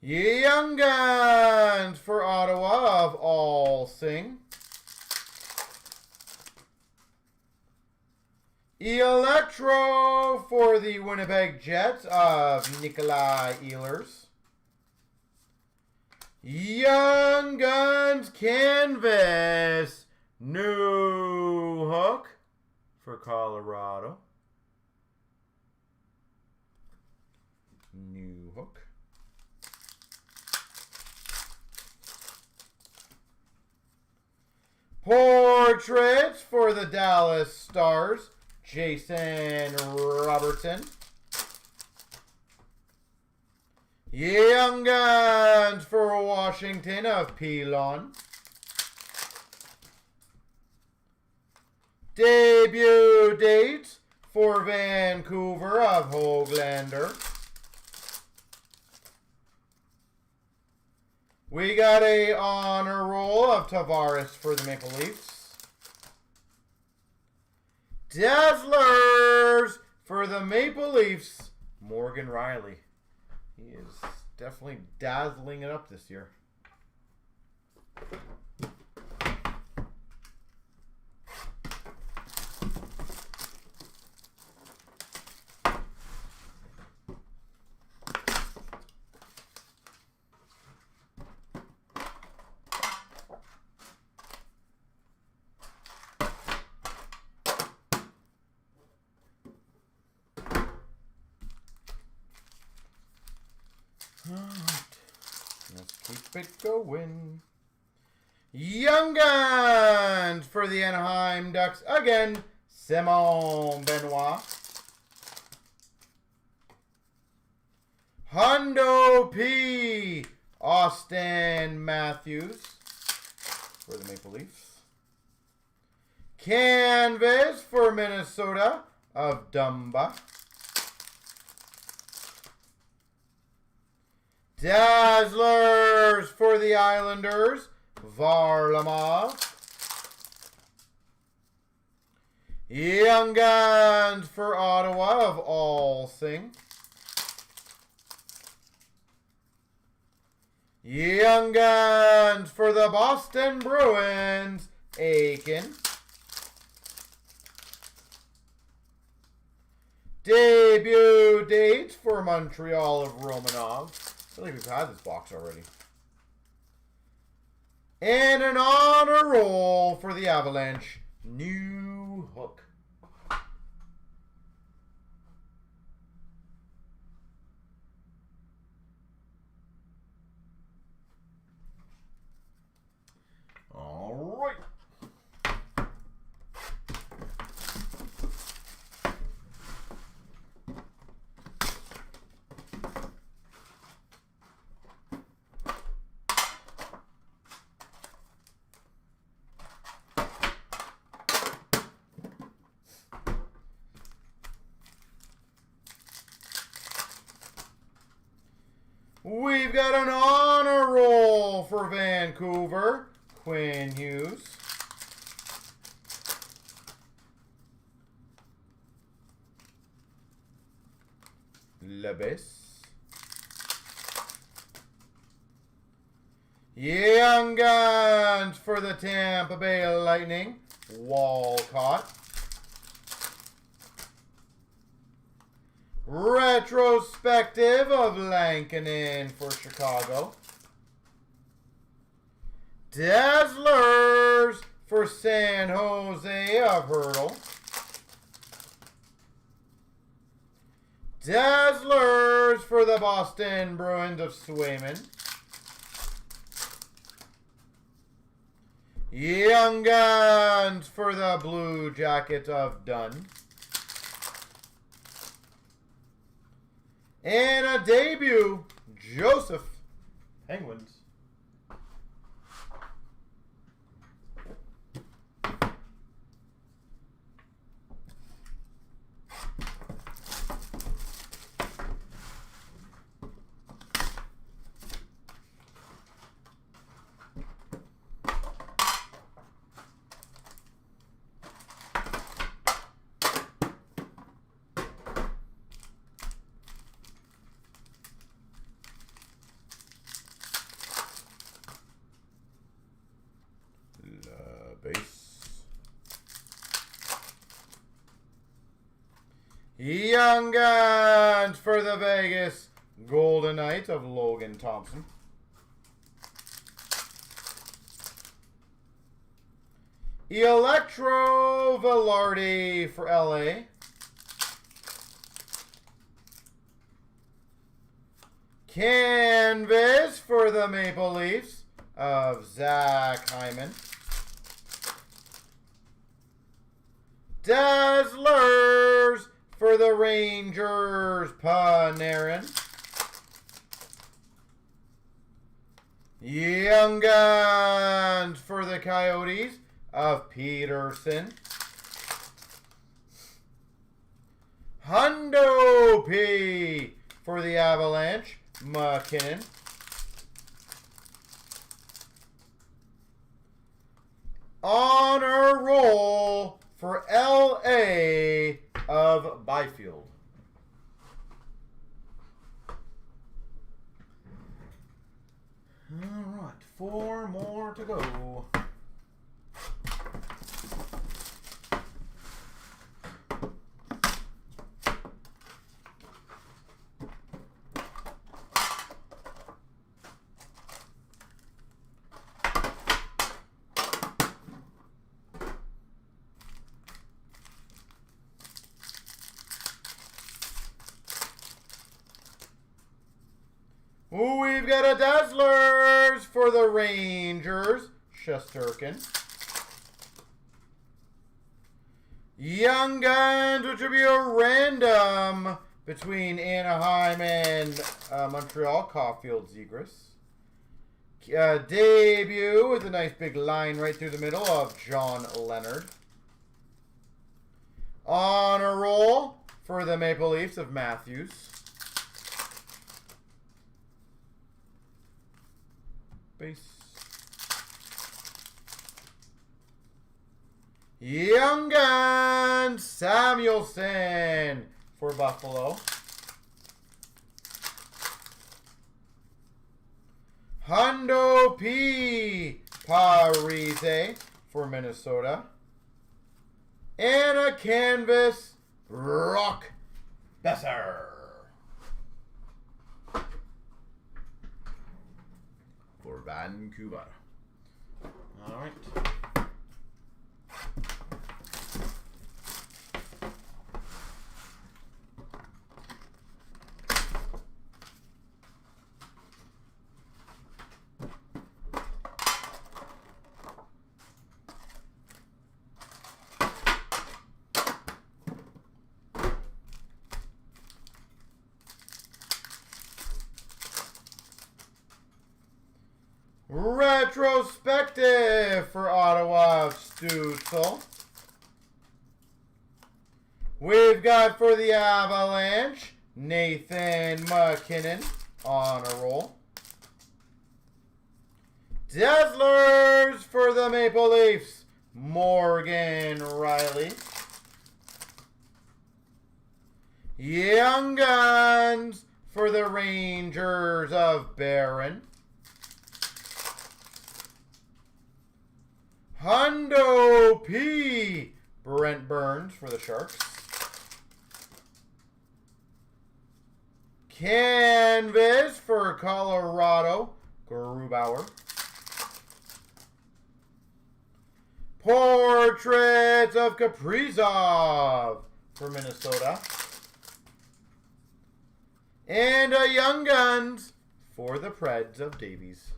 Speaker 1: Young Guns for Ottawa of Alsing. Electro for the Winnipeg Jets of Nikolai Ehlers. Young Guns Canvas New Hook for Colorado. New Hook. Portraits for the Dallas Stars, Jason Robertson. Young Guns for Washington of Pilon. Debut date for Vancouver of Höglander. We got a honor roll of Tavares for the Maple Leafs. Dazzlers for the Maple Leafs, Morgan Riley. He is definitely dazzling it up this year. Let's keep it going. Young Guns for the Anaheim Ducks. Again, Simon Benoit. Hundo P. Austin Matthews for the Maple Leafs. Canvas for Minnesota of Dumba. Dazzlers for the Islanders, Varlamov. Young Guns for Ottawa of Alsing. Young Guns for the Boston Bruins, Aiken. Debut date for Montreal of Romanov. I feel like we've had this box already. And an honor roll for the Avalanche, New Hook. All right. We've got an honor roll for Vancouver, Quinn Hughes. Lebes. Young Guns for the Tampa Bay Lightning, Walcott. Retrospective of Lankinen for Chicago. Dazzlers for San Jose of Hurdle. Dazzlers for the Boston Bruins of Swayman. Young Guns for the Blue Jackets of Dunn. And a debut, Joseph, Penguins. Base. Young Guns for the Vegas Golden Knights of Logan Thompson. Electro Velarde for LA. Canvas for the Maple Leafs of Zach Hyman. Dazzlers for the Rangers, Panarin. Young Guns for the Coyotes of Peterson. Hundo P for the Avalanche, McKinnon. Honor roll for LA of Byfield. All right, 4 more to go. We've got a Dazzlers for the Rangers, Shesterkin. Young Guns, which will be a random between Anaheim and Montreal, Caulfield Zegras. Debut with a nice big line right through the middle of John Leonard. Honor roll for the Maple Leafs of Matthews. Base. Young Gun Samuelson for Buffalo. Hundo P. Parise for Minnesota. And a canvas, Brock Besser for Vancouver. All right. Retrospective for Ottawa, Stutzel. We've got for the Avalanche, Nathan McKinnon on a roll. Dazzlers for the Maple Leafs, Morgan Riley. Young Guns for the Rangers of Barron. Hundo P. Brent Burns for the Sharks. Canvas for Colorado, Grubauer. Portraits of Kaprizov for Minnesota. And a Young Guns for the Preds of Davies.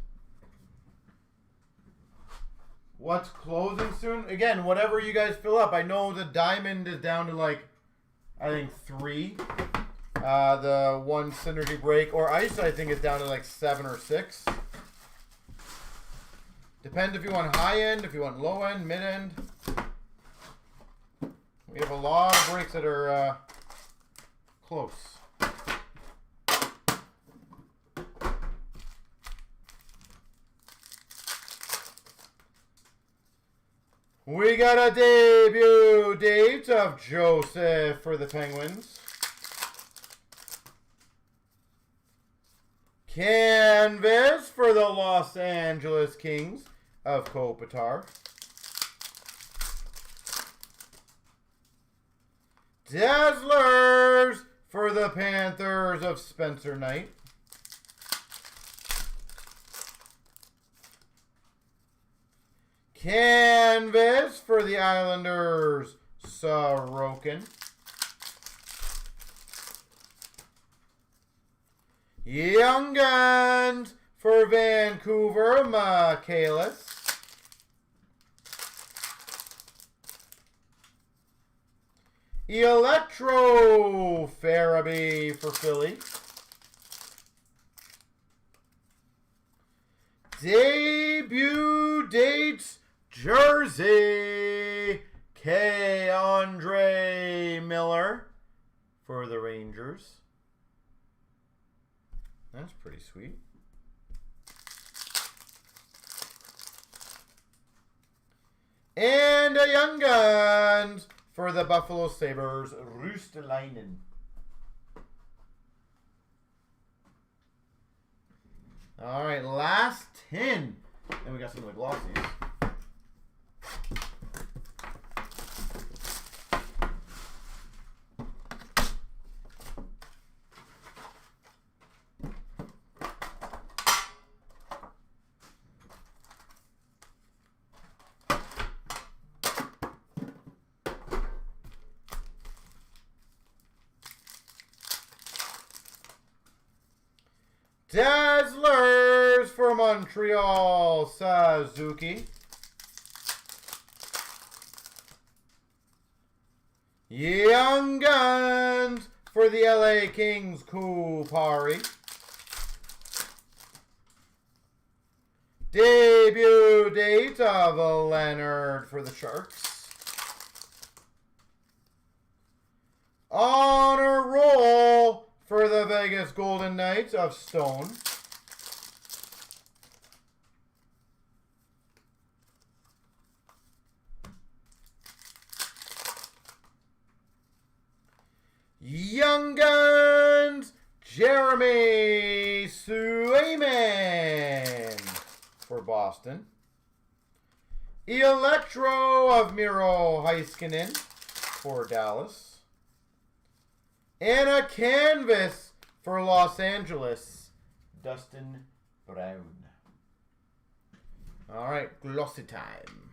Speaker 1: What's closing soon? Again, whatever you guys fill up. I know the diamond is down to like, I think 3. The one Cnc Break or ice, I think, is down to like 7 or 6. Depends if you want high end, if you want low end, mid end. We have a lot of breaks that are close. We got a debut date of Joseph for the Penguins. Canvas for the Los Angeles Kings of Kopitar. Dazzlers for the Panthers of Spencer Knight. Canvas for the Islanders, Sorokin. Young Guns for Vancouver, Michaelis. Electro Farabee for Philly. Debut dates jersey, Andre Miller for the Rangers. That's pretty sweet. And a Young Guns for the Buffalo Sabres, Rustalainen. All right, last 10. And we got some of the glossies. Dazzlers for Montreal, Suzuki. Young Guns for the LA Kings, Kupari. Debut date of Leonard for the Sharks. On a roll for the Vegas Golden Knights of Stone. Jeremy Swayman for Boston. Electro of Miro Heiskanen for Dallas. And a canvas for Los Angeles, Dustin Brown. All right, glossy time.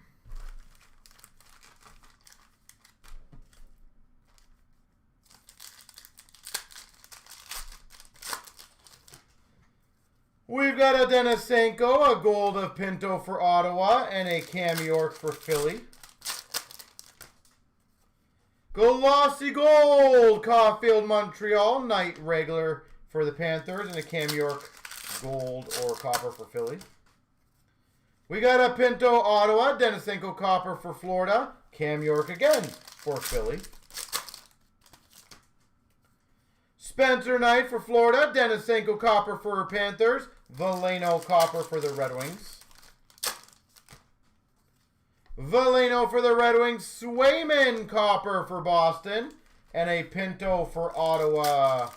Speaker 1: We've got a Denisenko, a gold of Pinto for Ottawa, and a Cam York for Philly. Glossy gold, Caulfield, Montreal, Knight regular for the Panthers, and a Cam York gold or copper for Philly. We got a Pinto, Ottawa, Denisenko copper for Florida, Cam York again for Philly. Spencer Knight for Florida, Denisenko copper for Panthers, Veleno copper for the Red Wings. Veleno for the Red Wings, Swayman copper for Boston, and a Pinto for Ottawa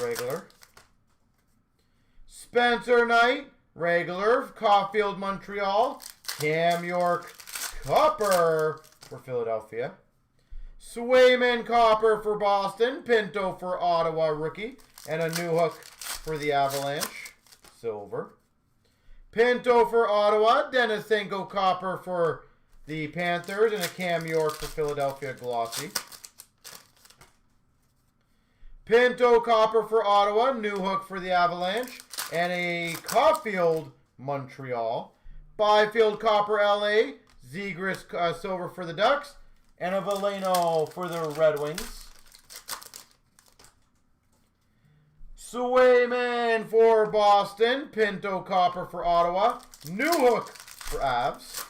Speaker 1: regular. Spencer Knight, regular, Caulfield, Montreal, Cam York copper for Philadelphia. Swayman copper for Boston, Pinto for Ottawa rookie, and a Newhook for the Avalanche, silver. Pinto for Ottawa, Denisenko copper for the Panthers, and a Cam York for Philadelphia glossy. Pinto copper for Ottawa, Newhook for the Avalanche, and a Caulfield Montreal. Byfield copper LA, Zegras silver for the Ducks, and a Veleno for the Red Wings. Swayman for Boston. Pinto copper for Ottawa. Newhook for Avs.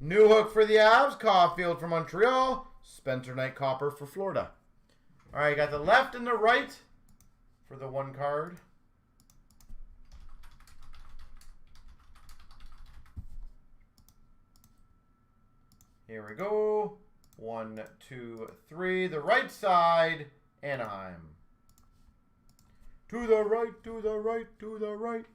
Speaker 1: Newhook for the Avs. Caulfield for Montreal. Spencer Knight copper for Florida. All right, got the left and the right for the one card. Here we go. 1, 2, 3. The right side, Anaheim. To the right, to the right, to the right.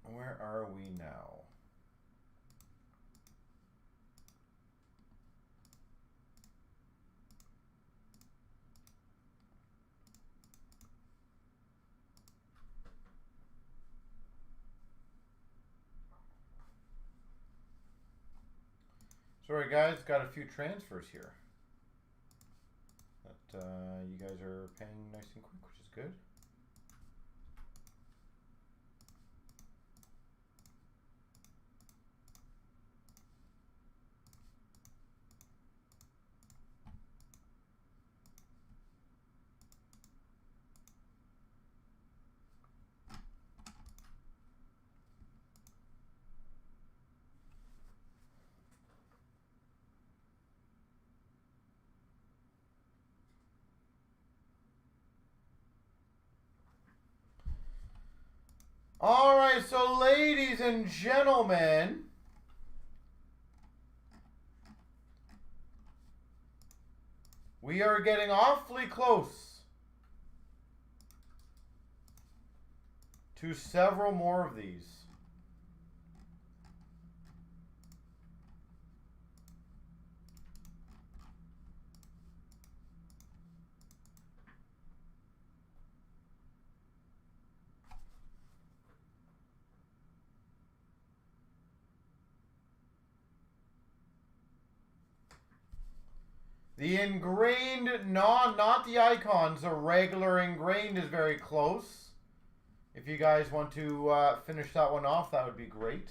Speaker 1: Where are we now? Sorry guys, got a few transfers here that you guys are paying nice and quick, which is good. All right, so ladies and gentlemen, we are getting awfully close to several more of these. The ingrained, not the icons, the regular ingrained is very close. If you guys want to finish that one off, that would be great.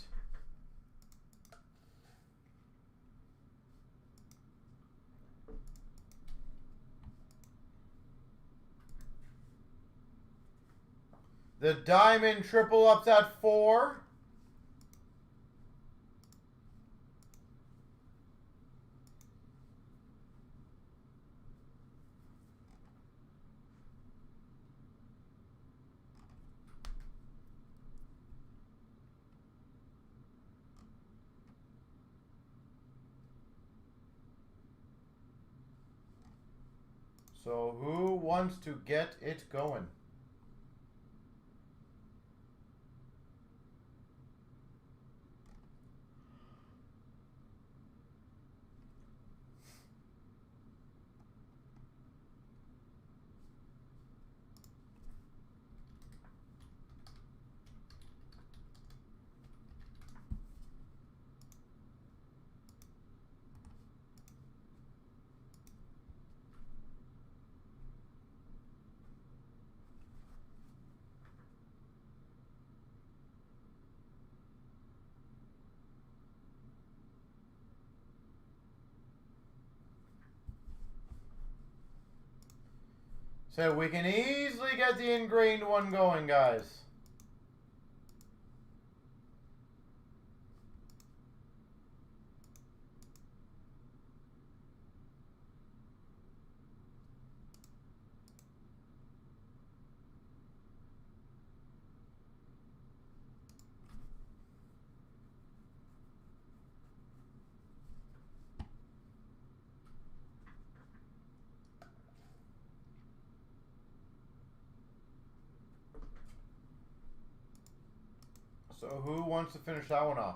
Speaker 1: The diamond triple ups at 4. So who wants to get it going? So we can easily get the ingrained one going, guys. So who wants to finish that one off?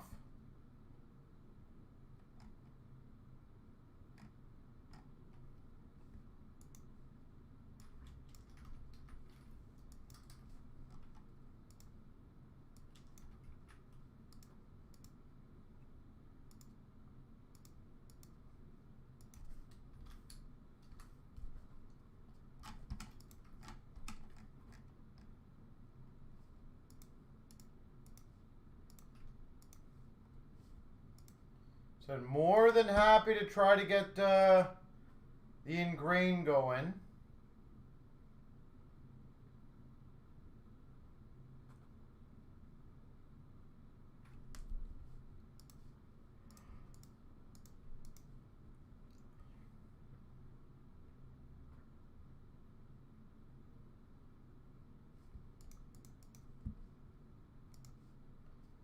Speaker 1: So more than happy to try to get the ingrained going.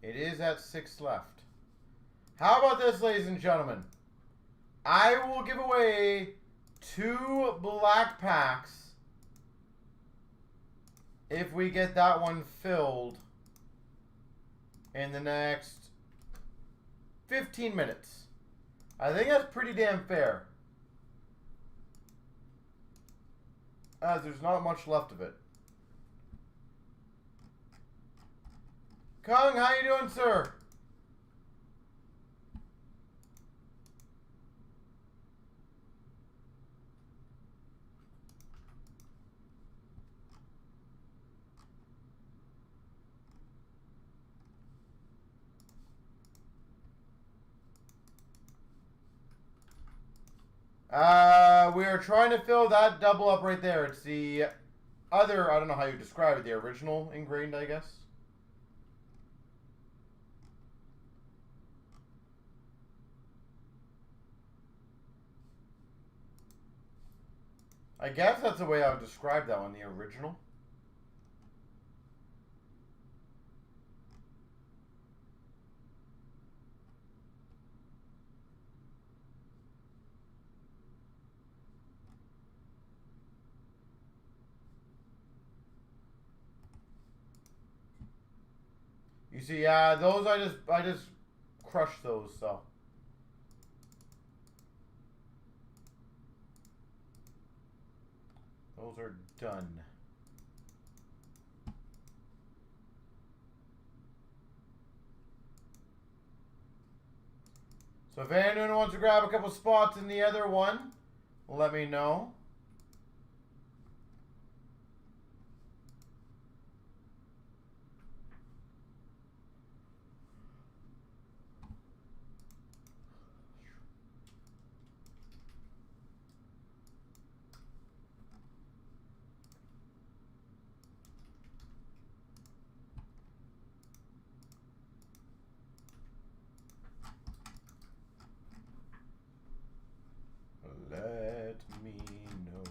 Speaker 1: It is at 6 left. How about this, ladies and gentlemen? I will give away 2 black packs if we get that one filled in the next 15 minutes. I think that's pretty damn fair, as there's not much left of it. Kung, how you doing, sir? We are trying to fill that double up right there. It's the other, I don't know how you describe it, the original ingrained, I guess. I guess that's the way I would describe that one, the original. You see, yeah, those I just crushed those, so. Those are done. So if anyone wants to grab a couple spots in the other one, let me know. Let me know.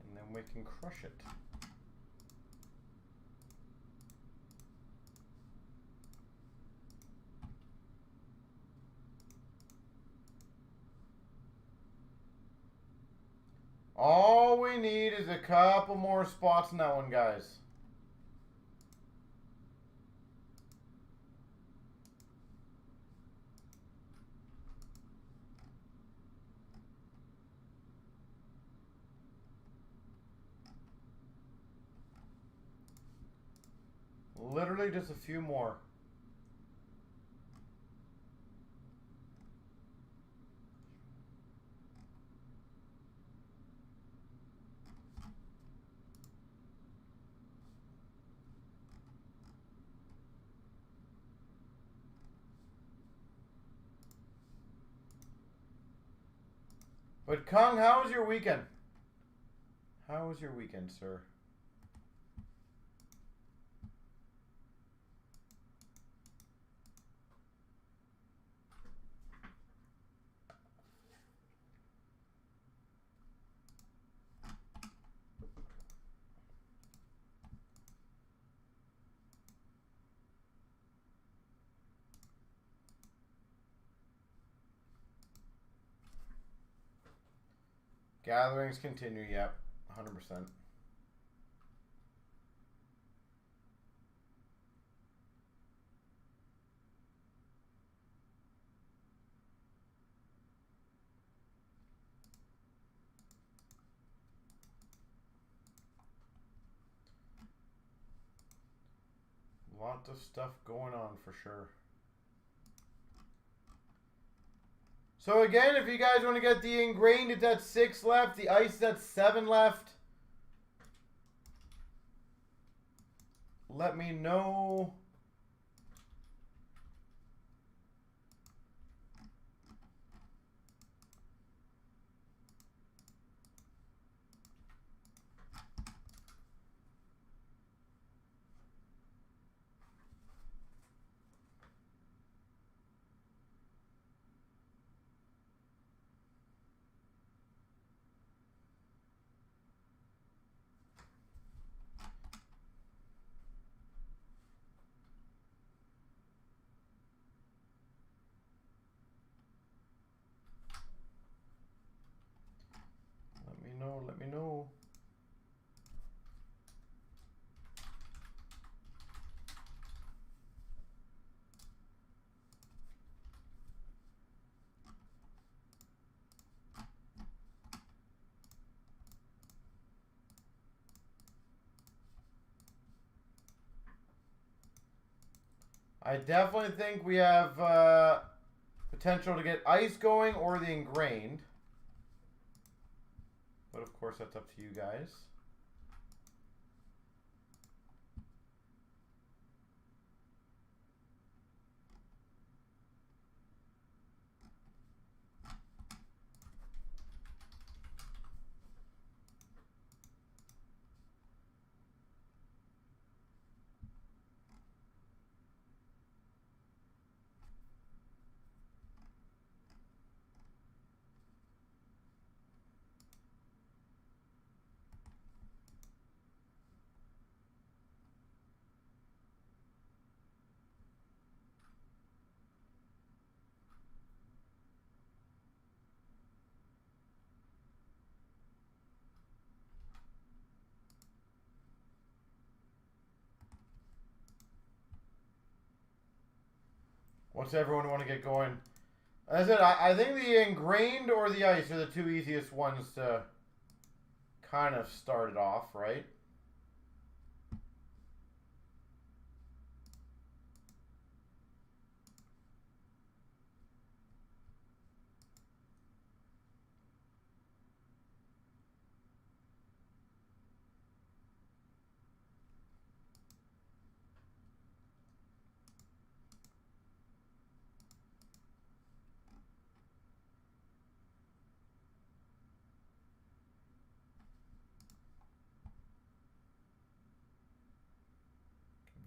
Speaker 1: And then we can crush it. All we need is a couple more spots in that one, guys. Literally just a few more. But Kung, how was your weekend? How was your weekend, sir? Gatherings continue, yep, 100%. Lots of stuff going on for sure. So again, if you guys want to get the ingrained, it's at 6 left. The ice is at 7 left. Let me know. Let me know. I definitely think we have potential to get ice going or the ingrained. But of course, that's up to you guys. What's everyone want to get going? As I said, I think the ingrained or the ice are the two easiest ones to kind of start it off, right?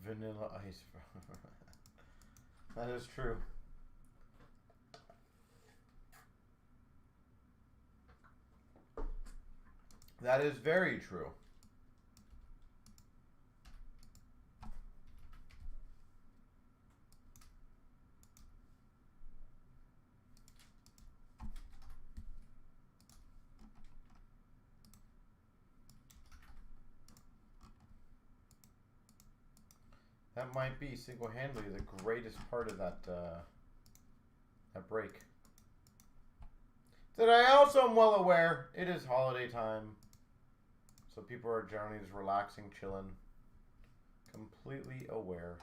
Speaker 1: Vanilla ice. That is true. That is very true. That might be single-handedly the greatest part of that that break. That I also am well aware it is holiday time, so people are generally just relaxing, chilling. Completely aware.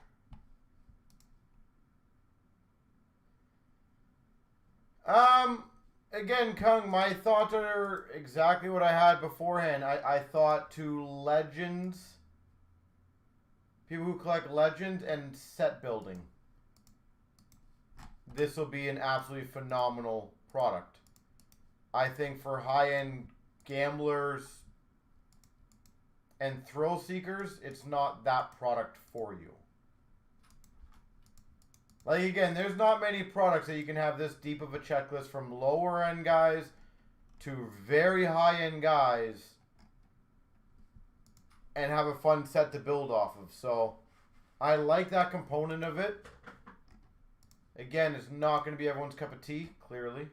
Speaker 1: Again, Kung, my thoughts are exactly what I had beforehand. I thought to legends. People who collect legends and set building. This will be an absolutely phenomenal product. I think for high-end gamblers and thrill seekers, it's not that product for you. Like, again, there's not many products that you can have this deep of a checklist from lower-end guys to very high-end guys and have a fun set to build off of. So I like that component of it. Again, it's not going to be everyone's cup of tea, clearly.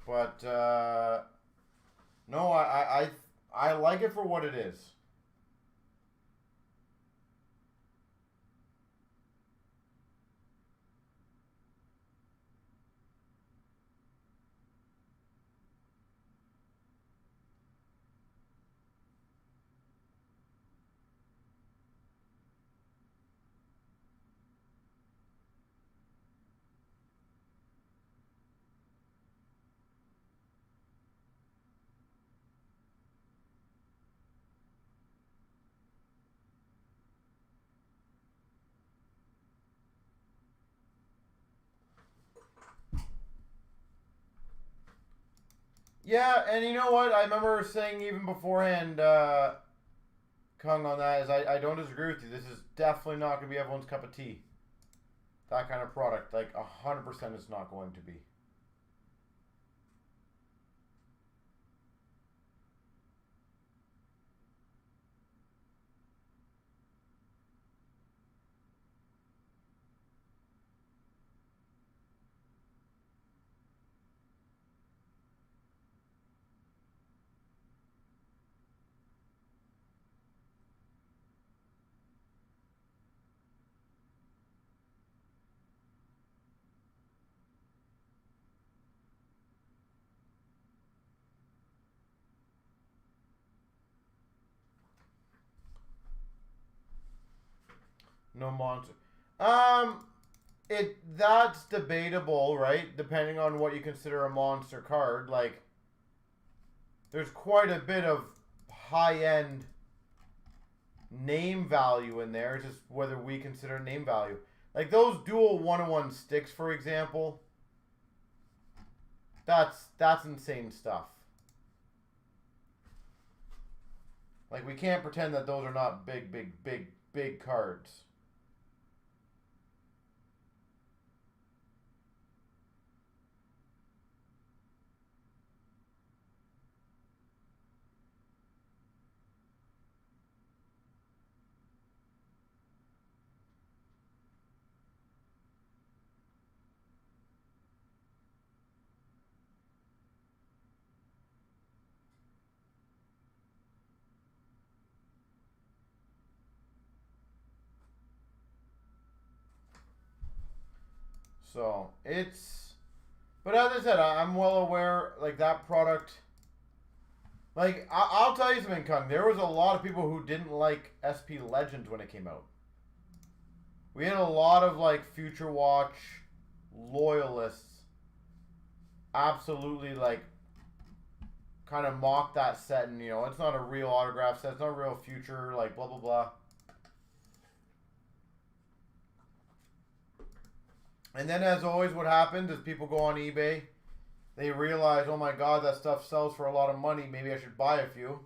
Speaker 1: But no, I like it for what it is. Yeah, and you know what? I remember saying even beforehand, Kung, on that, is I don't disagree with you. This is definitely not going to be everyone's cup of tea. That kind of product. Like, 100% it's not going to be. No monster. That's debatable, right? Depending on what you consider a monster card. Like, there's quite a bit of high-end name value in there. It's just whether we consider name value. Like those dual 1-on-1 sticks, for example. That's insane stuff. Like, we can't pretend that those are not big cards. So it's, but as I said, I'm well aware, like that product. Like I'll tell you something, Kung. There was a lot of people who didn't like SP Legends when it came out. We had a lot of like Future Watch loyalists absolutely like kind of mock that set, and you know it's not a real autograph set, it's not a real future, like blah blah blah. And then as always what happens is people go on eBay, they realize, oh my god, that stuff sells for a lot of money, maybe I should buy a few.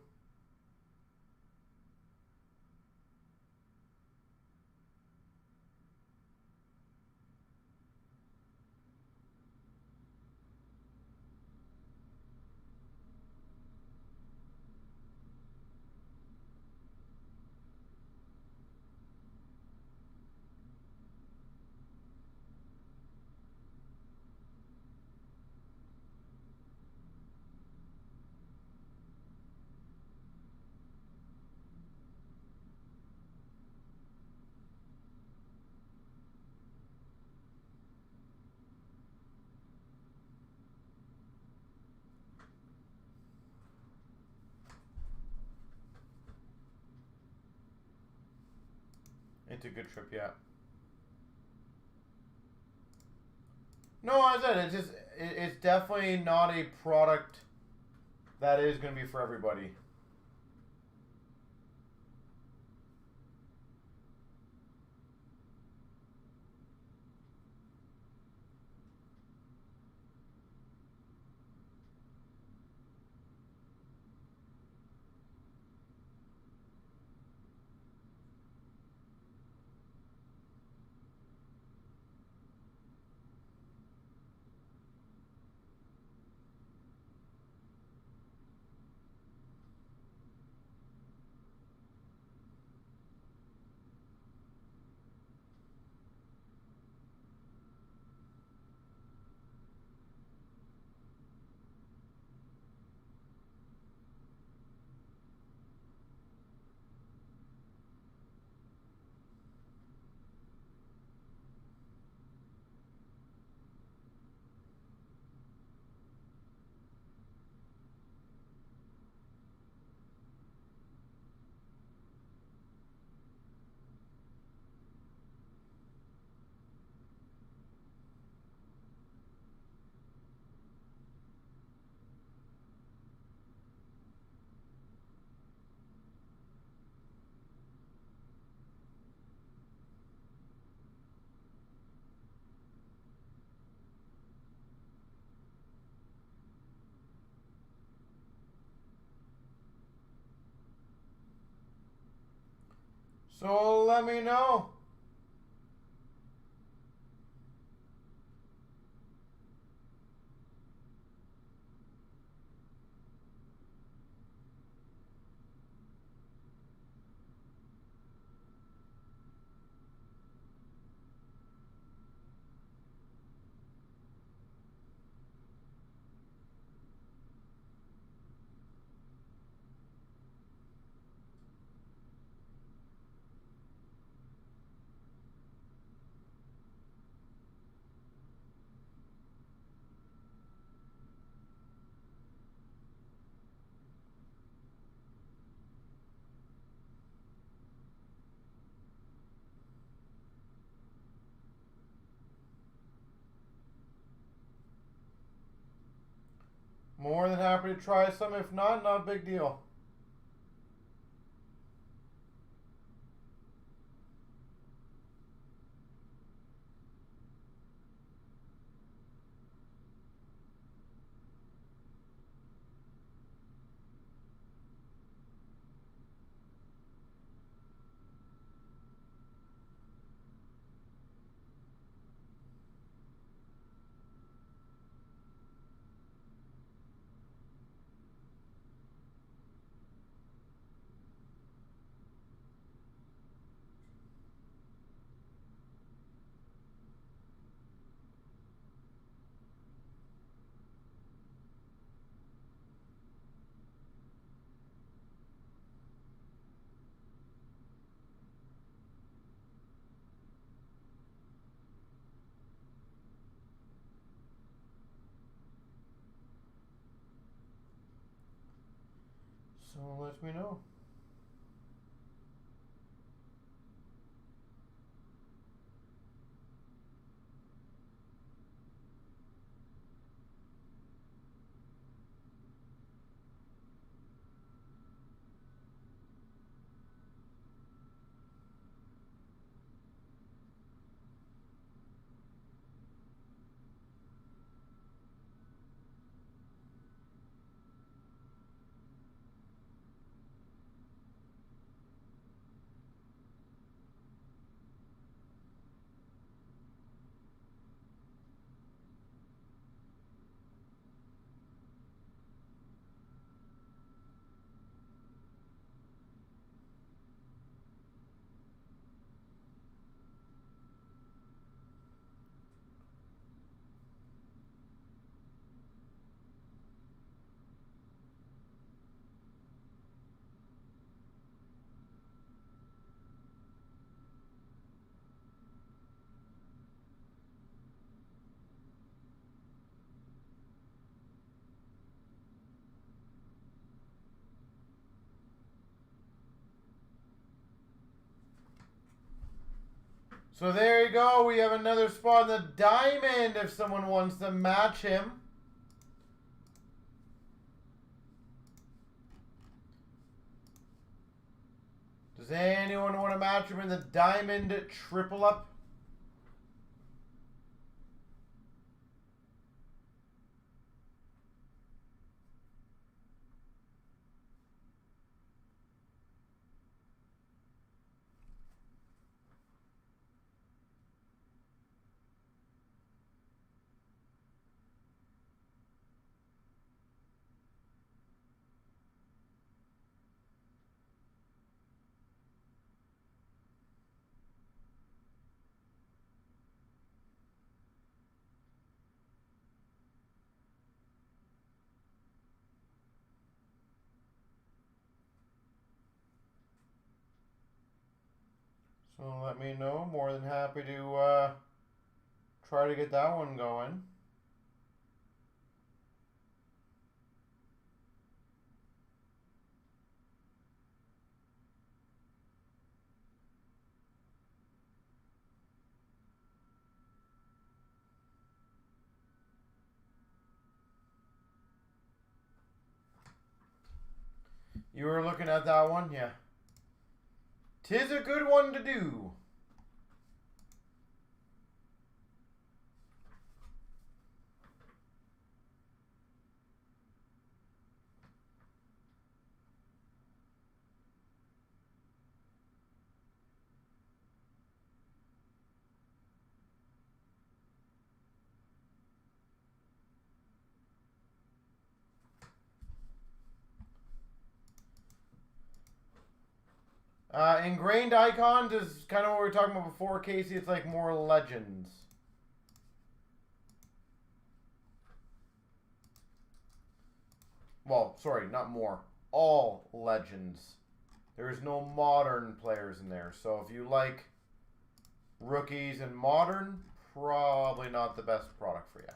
Speaker 1: It's a good trip, yeah. No, I said it's just it's definitely not a product that is going to be for everybody. So let me know. More than happy to try some. If not, not a big deal. So let me know. So there you go. We have another spot in the diamond if someone wants to match him. Does anyone want to match him in the diamond triple up? So let me know. More than happy to try to get that one going. You were looking at that one? Yeah. 'Tis a good one to do. Ingrained icons is kind of what we were talking about before, Casey. It's like more legends. Well, sorry, not more. All legends. There's no modern players in there. So if you like rookies and modern, probably not the best product for you.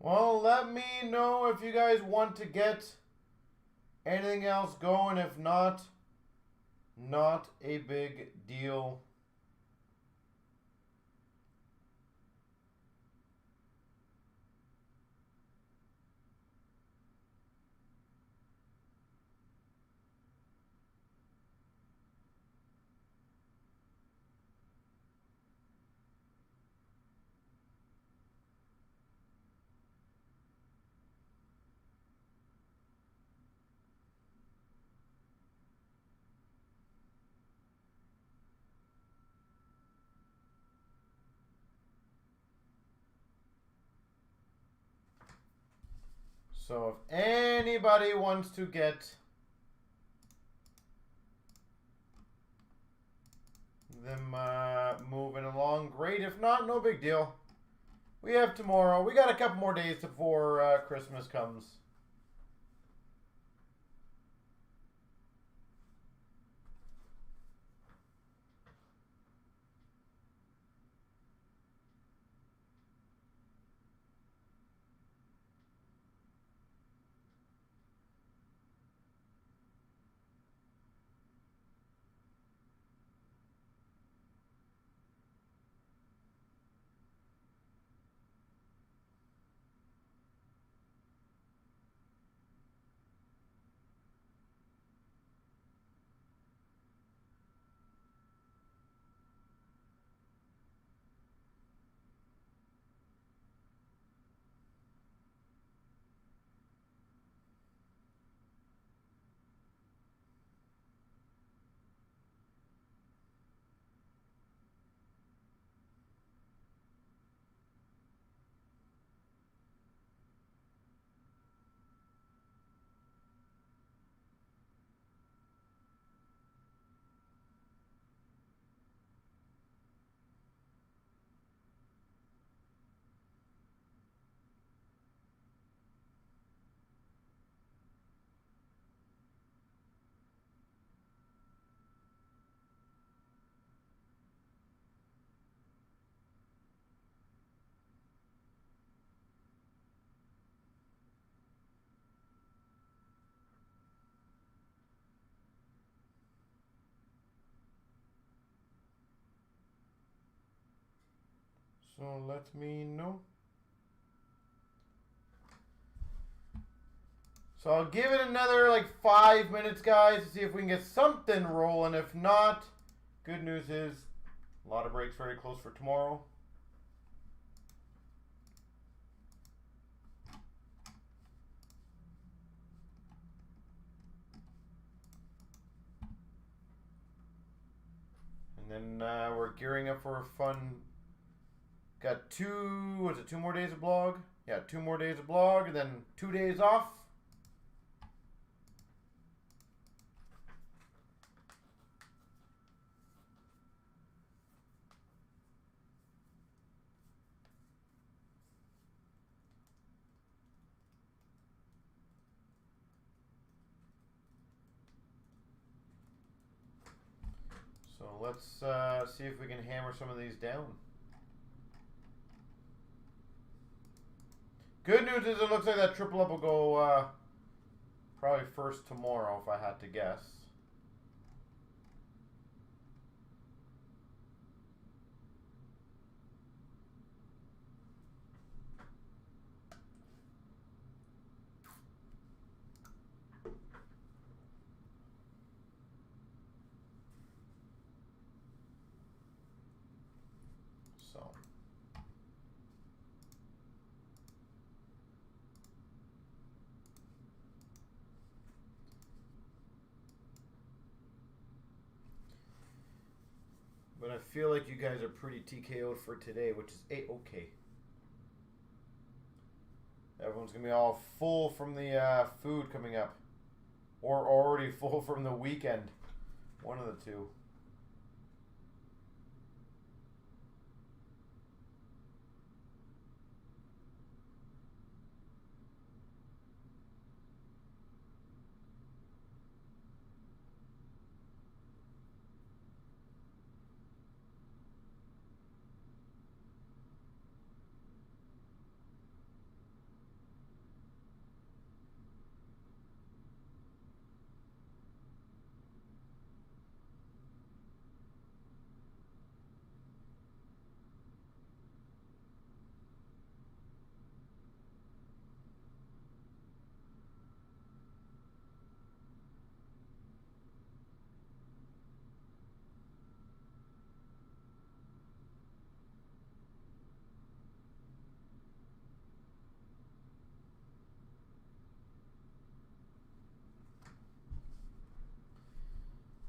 Speaker 1: Well, let me know if you guys want to get anything else going. If not, not a big deal. So if anybody wants to get them moving along, great. If not, no big deal. We have tomorrow. We got a couple more days before Christmas comes. So let me know. So I'll give it another like 5 minutes, guys, to see if we can get something rolling. If not, good news is a lot of breaks very close for tomorrow. And then we're gearing up for a fun. Got two more days of blog? Yeah, 2 more days of blog and then 2 days off. So let's see if we can hammer some of these down. Good news is it looks like that triple up will go probably first tomorrow if I had to guess. So. But I feel like you guys are pretty TKO'd for today, which is A-okay. Everyone's going to be all full from the food coming up. Or already full from the weekend. One of the two.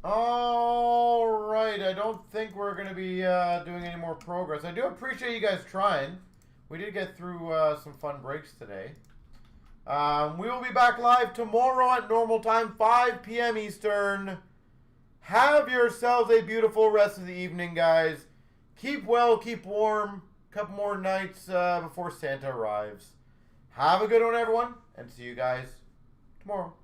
Speaker 1: All right, I don't think we're going to be doing any more progress. I do appreciate you guys trying. We did get through some fun breaks today. We will be back live tomorrow at normal time, 5 p.m. Eastern. Have yourselves a beautiful rest of the evening, guys. Keep well, keep warm. A couple more nights before Santa arrives. Have a good one, everyone, and see you guys tomorrow.